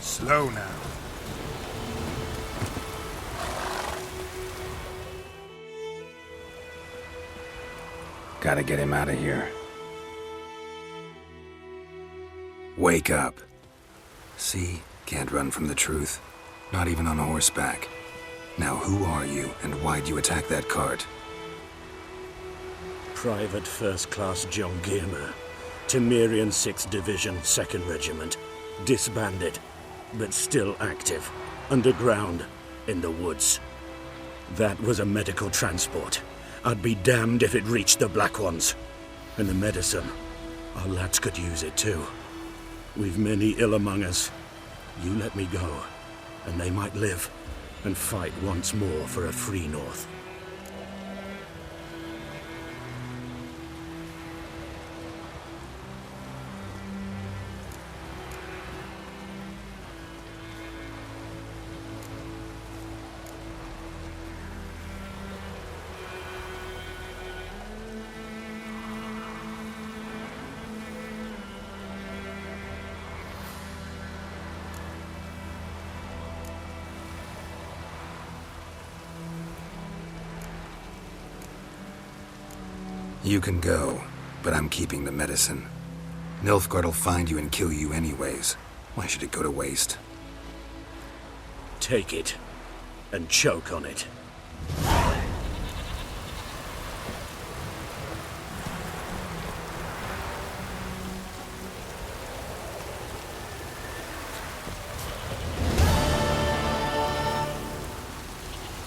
Speaker 15: Slow now.
Speaker 2: Gotta get him out of here. Wake up. See? Can't run from the truth. Not even on horseback. Now who are you, and why'd you attack that cart?
Speaker 7: Private First Class John Giermer, Temerian 6th Division, 2nd Regiment. Disbanded, but still active. Underground, in the woods. That was a medical transport. I'd be damned if it reached the Black Ones. And the medicine, our lads could use it too. We've many ill among us. You let me go, and they might live, and fight once more for a free North.
Speaker 2: You can go, but I'm keeping the medicine. Nilfgaard'll find you and kill you anyways. Why should it go to waste?
Speaker 7: Take it, and choke on it.